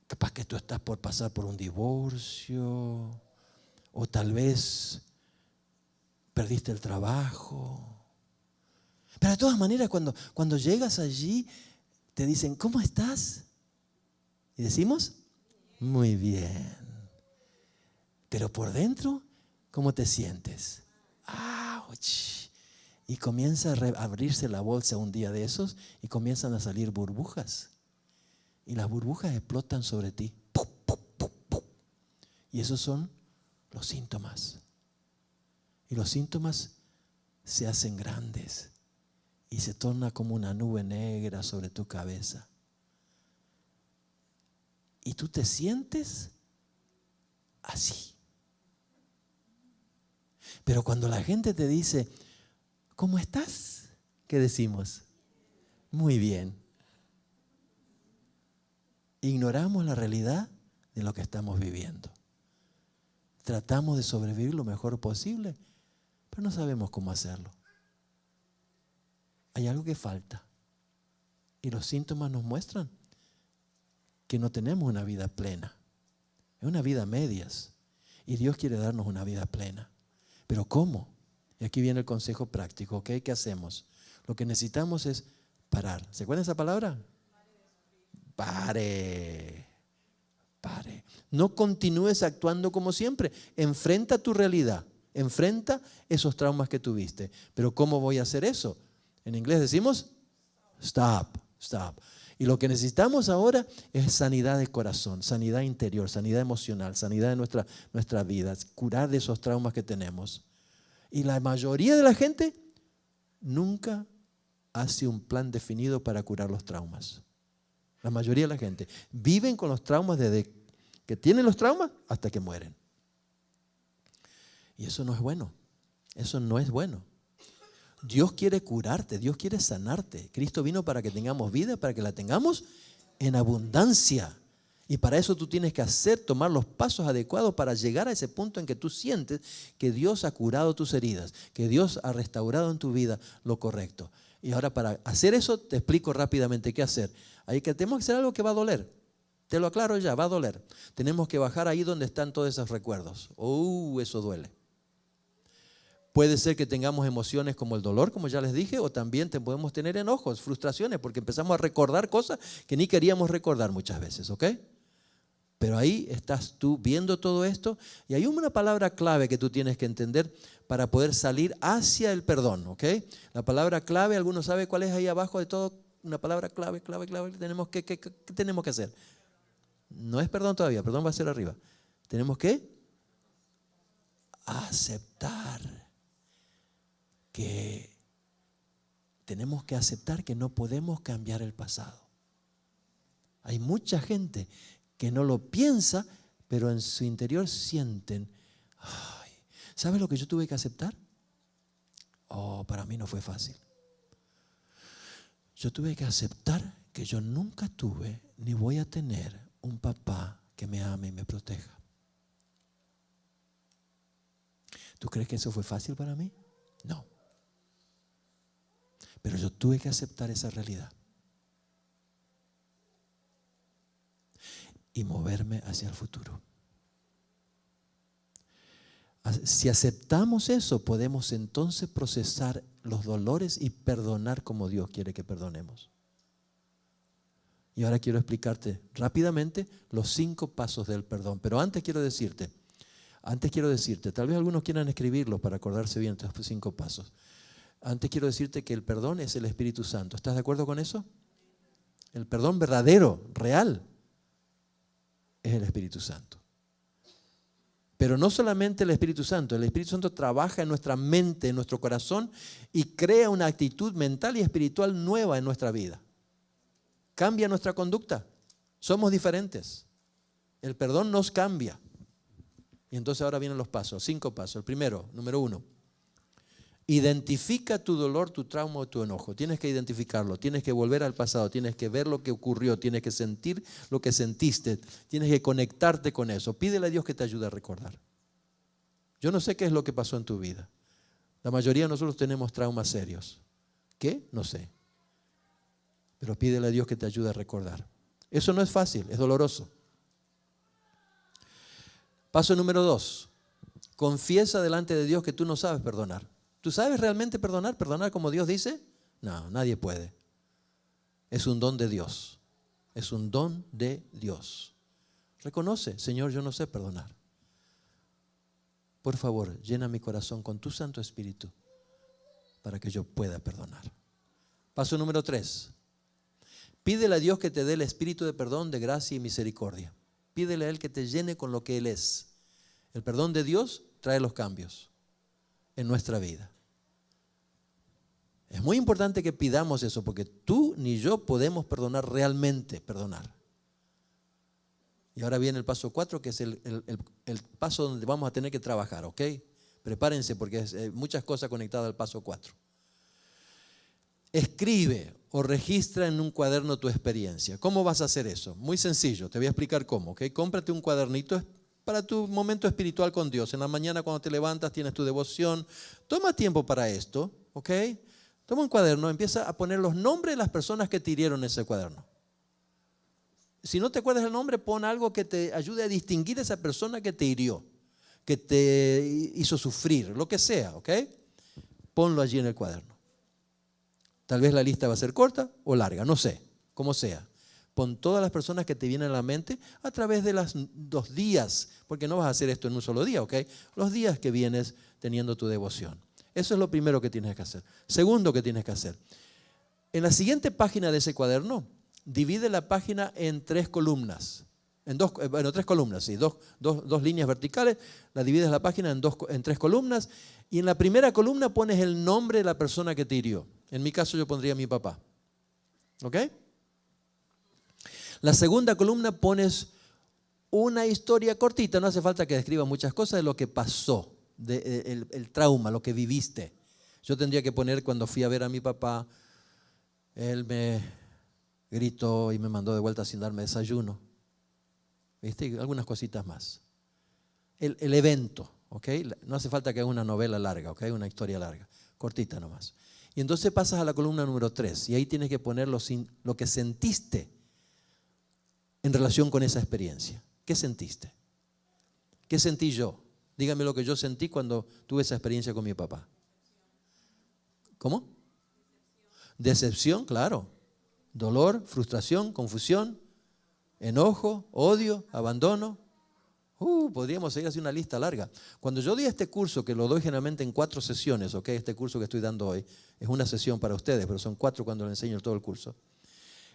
capaz que tú estás por pasar por un divorcio o tal vez perdiste el trabajo. Pero de todas maneras, cuando llegas allí, te dicen, ¿cómo estás? Y decimos, muy bien. Pero por dentro, ¿cómo te sientes? ¡Auch! Y comienza a abrirse la bolsa un día de esos y comienzan a salir burbujas. Y las burbujas explotan sobre ti. ¡Pum, pum, pum, pum! Y esos son los síntomas. Y los síntomas se hacen grandes y se torna como una nube negra sobre tu cabeza. Y tú te sientes así. Pero cuando la gente te dice, ¿cómo estás? ¿Qué decimos? Muy bien. Ignoramos la realidad de lo que estamos viviendo. Tratamos de sobrevivir lo mejor posible, pero no sabemos cómo hacerlo. Hay algo que falta. Y los síntomas nos muestran que no tenemos una vida plena. Es una vida a medias. Y Dios quiere darnos una vida plena. ¿Pero cómo? Y aquí viene el consejo práctico, ¿ok? ¿Qué hacemos? Lo que necesitamos es parar. ¿Se acuerdan esa palabra? Pare. No continúes actuando como siempre. Enfrenta tu realidad. Enfrenta esos traumas que tuviste. Pero ¿cómo voy a hacer eso? En inglés decimos stop. Y lo que necesitamos ahora es sanidad de corazón, sanidad interior, sanidad emocional, sanidad de nuestra vida, curar de esos traumas que tenemos. Y la mayoría de la gente nunca hace un plan definido para curar los traumas. La mayoría de la gente viven con los traumas desde que tienen los traumas hasta que mueren. Y eso no es bueno. Eso no es bueno. Dios quiere curarte, Dios quiere sanarte. Cristo vino para que tengamos vida, para que la tengamos en abundancia. Y para eso tú tienes que tomar los pasos adecuados para llegar a ese punto en que tú sientes que Dios ha curado tus heridas, que Dios ha restaurado en tu vida lo correcto. Y ahora para hacer eso te explico rápidamente qué hacer. Tenemos que hacer algo que va a doler. Te lo aclaro ya, va a doler. Tenemos que bajar ahí donde están todos esos recuerdos. Eso duele. Puede ser que tengamos emociones como el dolor, como ya les dije, o también podemos tener enojos, frustraciones, porque empezamos a recordar cosas que ni queríamos recordar muchas veces, ¿ok? Pero ahí estás tú viendo todo esto y hay una palabra clave que tú tienes que entender para poder salir hacia el perdón, ¿ok? La palabra clave, ¿alguno sabe cuál es ahí abajo de todo? Una palabra clave. ¿Qué tenemos que hacer? No es perdón todavía, perdón va a ser arriba. Tenemos que aceptar que no podemos cambiar el pasado. Hay mucha gente que no lo piensa, pero en su interior sienten, ¿sabes lo que yo tuve que aceptar? Para mí no fue fácil. Yo tuve que aceptar que yo nunca tuve ni voy a tener un papá que me ame y me proteja. ¿Tú crees que eso fue fácil para mí? No. Pero yo tuve que aceptar esa realidad y moverme hacia el futuro. Si aceptamos eso, podemos entonces procesar los dolores y perdonar como Dios quiere que perdonemos. Y ahora quiero explicarte rápidamente los 5 pasos del perdón. Pero antes quiero decirte, tal vez algunos quieran escribirlos para acordarse bien de estos 5 pasos. Antes quiero decirte que el perdón es el Espíritu Santo. ¿Estás de acuerdo con eso? El perdón verdadero, real, es el Espíritu Santo. Pero no solamente el Espíritu Santo trabaja en nuestra mente, en nuestro corazón y crea una actitud mental y espiritual nueva en nuestra vida. Cambia nuestra conducta. Somos diferentes. El perdón nos cambia. Y entonces ahora vienen los pasos, 5 pasos. El primero, número 1. Identifica tu dolor, tu trauma o tu enojo. Tienes que identificarlo, tienes que volver al pasado, tienes que ver lo que ocurrió, tienes que sentir lo que sentiste, tienes que conectarte con eso. Pídele a Dios que te ayude a recordar. Yo no sé qué es lo que pasó en tu vida. La mayoría de nosotros tenemos traumas serios. ¿Qué? No sé. Pero pídele a Dios que te ayude a recordar. Eso no es fácil, es doloroso. Paso número 2. Confiesa delante de Dios que tú no sabes perdonar. ¿Tú sabes realmente perdonar? ¿Perdonar como Dios dice? No, nadie puede. Es un don de Dios. Es un don de Dios. Reconoce, Señor, yo no sé perdonar. Por favor, llena mi corazón con tu Santo Espíritu para que yo pueda perdonar. Paso número 3. Pídele a Dios que te dé el espíritu de perdón, de gracia y misericordia. Pídele a Él que te llene con lo que Él es. El perdón de Dios trae los cambios en nuestra vida. Es muy importante que pidamos eso porque tú ni yo podemos perdonar realmente, perdonar. Y ahora viene el paso 4, que es el paso donde vamos a tener que trabajar, ¿ok? Prepárense porque hay muchas cosas conectadas al paso 4. Escribe o registra en un cuaderno tu experiencia. ¿Cómo vas a hacer eso? Muy sencillo, te voy a explicar cómo, ¿ok? Cómprate un cuadernito para tu momento espiritual con Dios. En la mañana cuando te levantas tienes tu devoción. Toma tiempo para esto, ¿ok? Toma un cuaderno, empieza a poner los nombres de las personas que te hirieron en ese cuaderno. Si no te acuerdas el nombre, pon algo que te ayude a distinguir a esa persona que te hirió, que te hizo sufrir, lo que sea, ¿ok? Ponlo allí en el cuaderno. Tal vez la lista va a ser corta o larga, no sé, como sea. Pon todas las personas que te vienen a la mente a través de los 2 días, porque no vas a hacer esto en un solo día, ¿ok? Los días que vienes teniendo tu devoción. Eso es lo primero que tienes que hacer. Segundo que tienes que hacer. En la siguiente página de ese cuaderno, divide la página en 3 columnas. En 3 columnas, sí, dos líneas verticales. La divides la página en 3 columnas. Y en la primera columna pones el nombre de la persona que te hirió. En mi caso yo pondría a mi papá. ¿Ok? La segunda columna pones una historia cortita, no hace falta que describa muchas cosas de lo que pasó, el trauma, lo que viviste. Yo tendría que poner cuando fui a ver a mi papá, él me gritó y me mandó de vuelta sin darme desayuno. ¿Viste? Y algunas cositas más. El evento, ¿ok? No hace falta que haga una novela larga, ¿ok? Una historia larga, cortita nomás. Y entonces pasas a la columna número 3 y ahí tienes que poner lo que sentiste en relación con esa experiencia. ¿Qué sentiste? ¿Qué sentí yo? Dígame lo que yo sentí cuando tuve esa experiencia con mi papá. ¿Cómo? Decepción, claro. Dolor, frustración, confusión, enojo, odio, abandono. Podríamos seguir así una lista larga. Cuando yo di este curso, que lo doy generalmente en 4 sesiones, ¿ok? Este curso que estoy dando hoy es una sesión para ustedes, pero son 4 cuando les enseño todo el curso.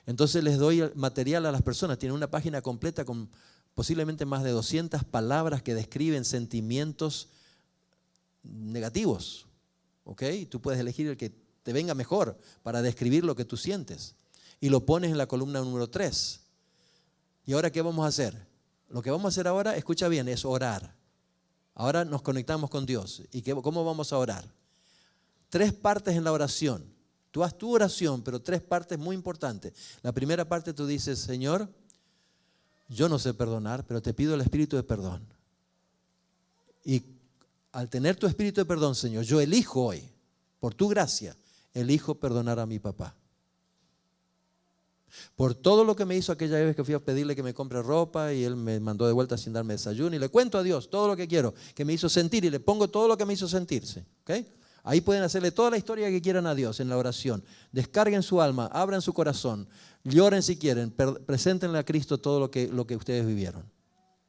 Entonces les doy material a las personas. Tienen una página completa con posiblemente más de 200 palabras que describen sentimientos negativos, ¿ok? Tú puedes elegir el que te venga mejor para describir lo que tú sientes. Y lo pones en la columna número 3. ¿Y ahora qué vamos a hacer? Lo que vamos a hacer ahora, escucha bien, es orar. Ahora nos conectamos con Dios. ¿Y cómo vamos a orar? 3 partes en la oración. Tú haz tu oración, pero 3 partes muy importantes. La primera parte tú dices, Señor, yo no sé perdonar, pero te pido el espíritu de perdón. Y al tener tu espíritu de perdón, Señor, yo elijo hoy, por tu gracia, elijo perdonar a mi papá. Por todo lo que me hizo aquella vez que fui a pedirle que me compre ropa y él me mandó de vuelta sin darme desayuno y le cuento a Dios todo lo que quiero, que me hizo sentir y le pongo todo lo que me hizo sentirse. ¿Okay? Ahí pueden hacerle toda la historia que quieran a Dios en la oración. Descarguen su alma, abran su corazón, lloren si quieren, preséntenle a Cristo todo lo que ustedes vivieron.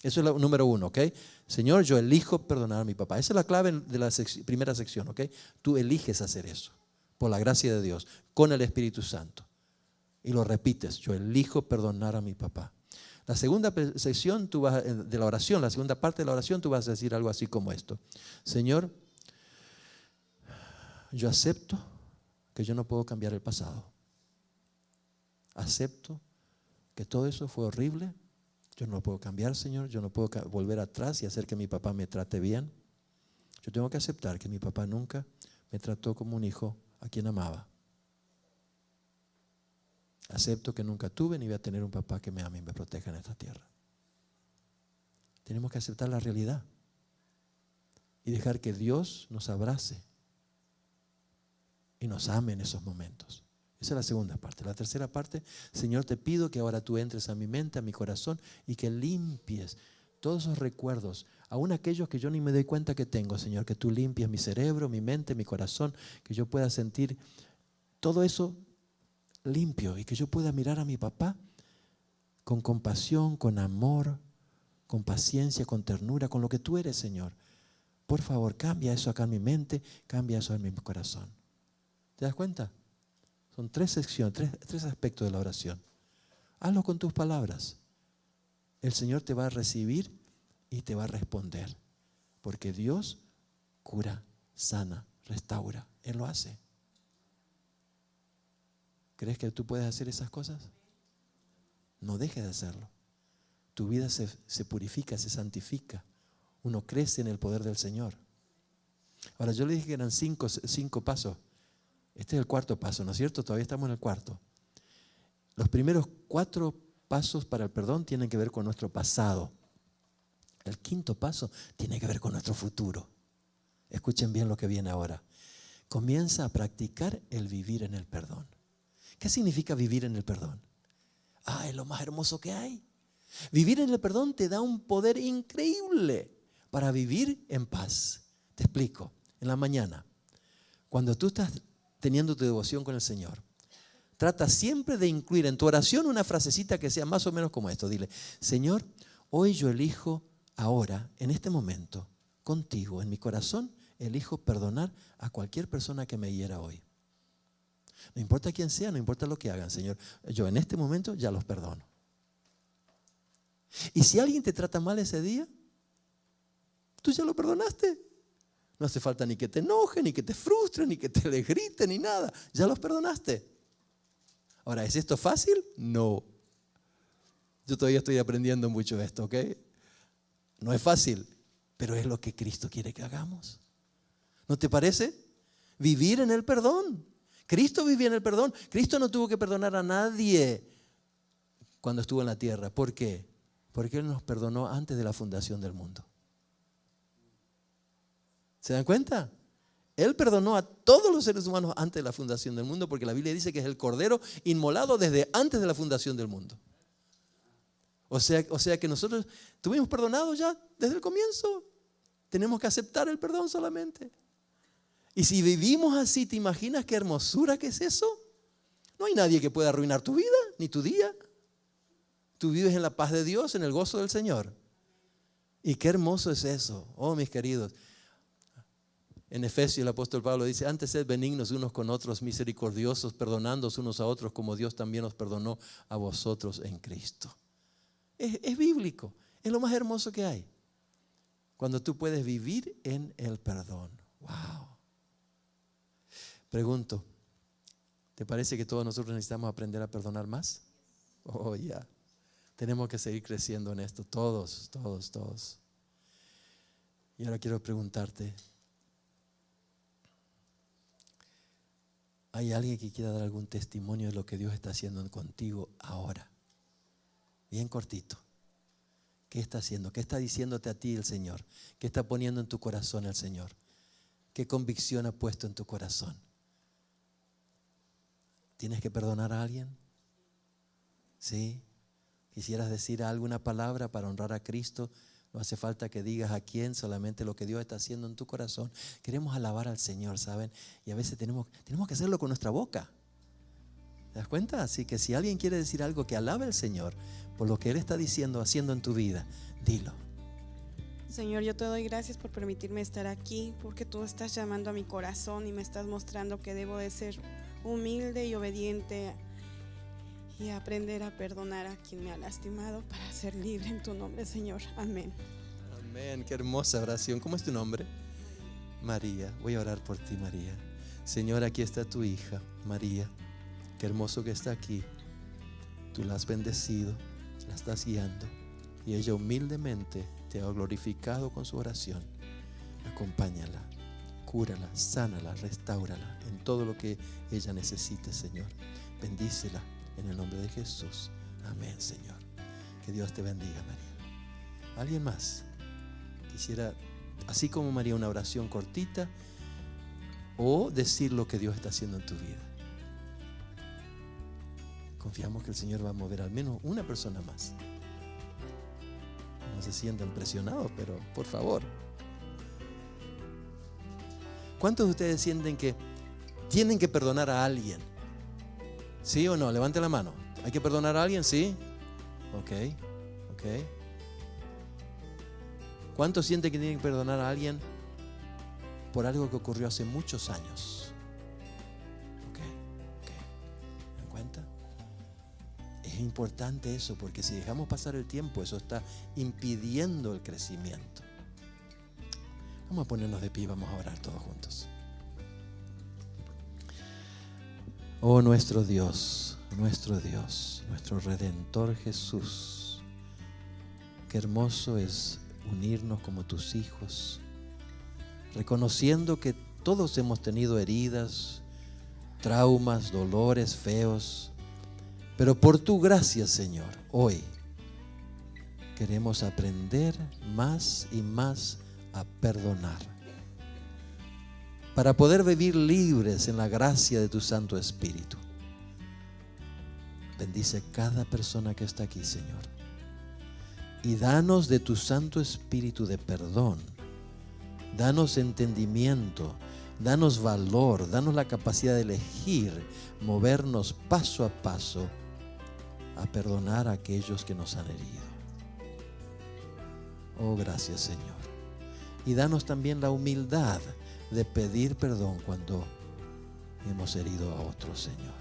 Eso es lo número 1, ¿ok? Señor, yo elijo perdonar a mi papá. Esa es la clave de la primera sección, ¿ok? Tú eliges hacer eso, por la gracia de Dios, con el Espíritu Santo. Y lo repites, yo elijo perdonar a mi papá. La segunda sección de la oración, la segunda parte de la oración, tú vas a decir algo así como esto. Señor, yo acepto que yo no puedo cambiar el pasado. Acepto que todo eso fue horrible. Yo no lo puedo cambiar, Señor. Yo no puedo volver atrás y hacer que mi papá me trate bien. Yo tengo que aceptar que mi papá nunca me trató como un hijo a quien amaba. Acepto que nunca tuve ni voy a tener un papá que me ame y me proteja en esta tierra. Tenemos que aceptar la realidad y dejar que Dios nos abrace y nos ame en esos momentos. Esa es la segunda parte. La tercera parte, Señor, te pido que ahora tú entres a mi mente, a mi corazón y que limpies todos esos recuerdos, aún aquellos que yo ni me doy cuenta que tengo, Señor, que tú limpies mi cerebro, mi mente, mi corazón, que yo pueda sentir todo eso limpio y que yo pueda mirar a mi papá con compasión, con amor, con paciencia, con ternura, con lo que tú eres, Señor. Por favor, cambia eso acá en mi mente, cambia eso en mi corazón. ¿Te das cuenta? Son 3 secciones, 3 aspectos de la oración. Hazlo con tus palabras. El Señor te va a recibir y te va a responder. Porque Dios cura, sana, restaura. Él lo hace. ¿Crees que tú puedes hacer esas cosas? No dejes de hacerlo. Tu vida se purifica, se santifica. Uno crece en el poder del Señor. Ahora, yo le dije que eran 5 pasos. Este es el 4º paso, ¿no es cierto? Todavía estamos en el 4º. Los primeros 4 pasos para el perdón tienen que ver con nuestro pasado. El 5.º paso tiene que ver con nuestro futuro. Escuchen bien lo que viene ahora. Comienza a practicar el vivir en el perdón. ¿Qué significa vivir en el perdón? Es lo más hermoso que hay. Vivir en el perdón te da un poder increíble para vivir en paz. Te explico. En la mañana, cuando tú estás teniendo tu devoción con el Señor, trata siempre de incluir en tu oración una frasecita que sea más o menos como esto. Dile, Señor, hoy yo elijo ahora, en este momento, contigo, en mi corazón, elijo perdonar a cualquier persona que me hiera hoy. No importa quién sea, no importa lo que hagan, Señor. Yo en este momento ya los perdono. Y si alguien te trata mal ese día, tú ya lo perdonaste. No hace falta ni que te enoje, ni que te frustre, ni que te le grite, ni nada. Ya los perdonaste. Ahora, ¿es esto fácil? No. Yo todavía estoy aprendiendo mucho esto, ¿ok? No es fácil, pero es lo que Cristo quiere que hagamos. ¿No te parece? Vivir en el perdón. Cristo vivía en el perdón. Cristo no tuvo que perdonar a nadie cuando estuvo en la tierra. ¿Por qué? Porque Él nos perdonó antes de la fundación del mundo. ¿Se dan cuenta? Él perdonó a todos los seres humanos antes de la fundación del mundo, porque la Biblia dice que es el Cordero inmolado desde antes de la fundación del mundo. O sea que nosotros estuvimos perdonados ya desde el comienzo. Tenemos que aceptar el perdón solamente. Y si vivimos así, ¿te imaginas qué hermosura que es eso? No hay nadie que pueda arruinar tu vida, ni tu día. Tú vives en la paz de Dios, en el gozo del Señor. Y qué hermoso es eso, oh mis queridos. En Efesios el apóstol Pablo dice, antes sed benignos unos con otros, misericordiosos, perdonándoos unos a otros, como Dios también os perdonó a vosotros en Cristo. Es bíblico, es lo más hermoso que hay. Cuando tú puedes vivir en el perdón. Wow. Pregunto, ¿te parece que todos nosotros necesitamos aprender a perdonar más? Oh, ya. Tenemos que seguir creciendo en esto, todos. Y ahora quiero preguntarte, ¿hay alguien que quiera dar algún testimonio de lo que Dios está haciendo contigo ahora? Bien cortito. ¿Qué está haciendo? ¿Qué está diciéndote a ti el Señor? ¿Qué está poniendo en tu corazón el Señor? ¿Qué convicción ha puesto en tu corazón? ¿Tienes que perdonar a alguien? ¿Sí? ¿Quisieras decir alguna palabra para honrar a Cristo? No hace falta que digas a quién, solamente lo que Dios está haciendo en tu corazón. Queremos alabar al Señor, ¿saben? Y a veces tenemos que hacerlo con nuestra boca. ¿Te das cuenta? Así que si alguien quiere decir algo que alabe al Señor por lo que Él está diciendo, haciendo en tu vida, dilo. Señor, yo te doy gracias por permitirme estar aquí, porque tú estás llamando a mi corazón y me estás mostrando que debo de ser humilde y obediente y aprender a perdonar a quien me ha lastimado para ser libre en tu nombre, Señor. Amén. Amén, qué hermosa oración. ¿Cómo es tu nombre? María. Voy a orar por ti, María. Señor, aquí está tu hija, María. Qué hermoso que está aquí. Tú la has bendecido, la estás guiando y ella humildemente te ha glorificado con su oración. Acompáñala, cúrala, sánala, restáurala en todo lo que ella necesite, Señor. Bendícela en el nombre de Jesús. Amén, Señor. Que Dios te bendiga, María. ¿Alguien más quisiera, así como María, una oración cortita o decir lo que Dios está haciendo en tu vida? Confiamos que el Señor va a mover al menos una persona más. No se sientan presionados, pero por favor. ¿Cuántos de ustedes sienten que tienen que perdonar a alguien? ¿Sí o no? Levante la mano. ¿Hay que perdonar a alguien? Sí. Ok. ¿Cuántos sienten que tienen que perdonar a alguien por algo que ocurrió hace muchos años? Ok. ¿Me dan cuenta? Es importante eso, porque si dejamos pasar el tiempo, eso está impidiendo el crecimiento. Vamos a ponernos de pie, vamos a orar todos juntos. Oh nuestro Dios, nuestro Redentor Jesús, qué hermoso es unirnos como tus hijos, reconociendo que todos hemos tenido heridas, traumas, dolores feos, pero por tu gracia, Señor, hoy queremos aprender más y más a perdonar, para poder vivir libres en la gracia de tu Santo Espíritu. Bendice cada persona que está aquí, Señor, y danos de tu Santo Espíritu de perdón. Danos entendimiento, danos valor, danos la capacidad de elegir, movernos paso a paso a perdonar a aquellos que nos han herido. Oh, gracias, Señor. Y danos también la humildad de pedir perdón cuando hemos herido a otros, Señor.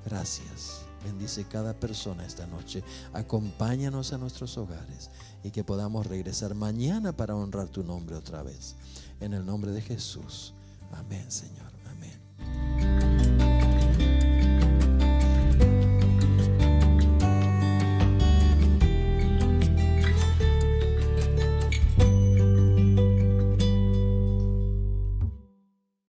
Gracias. Bendice cada persona esta noche. Acompáñanos a nuestros hogares y que podamos regresar mañana para honrar tu nombre otra vez. En el nombre de Jesús. Amén, Señor.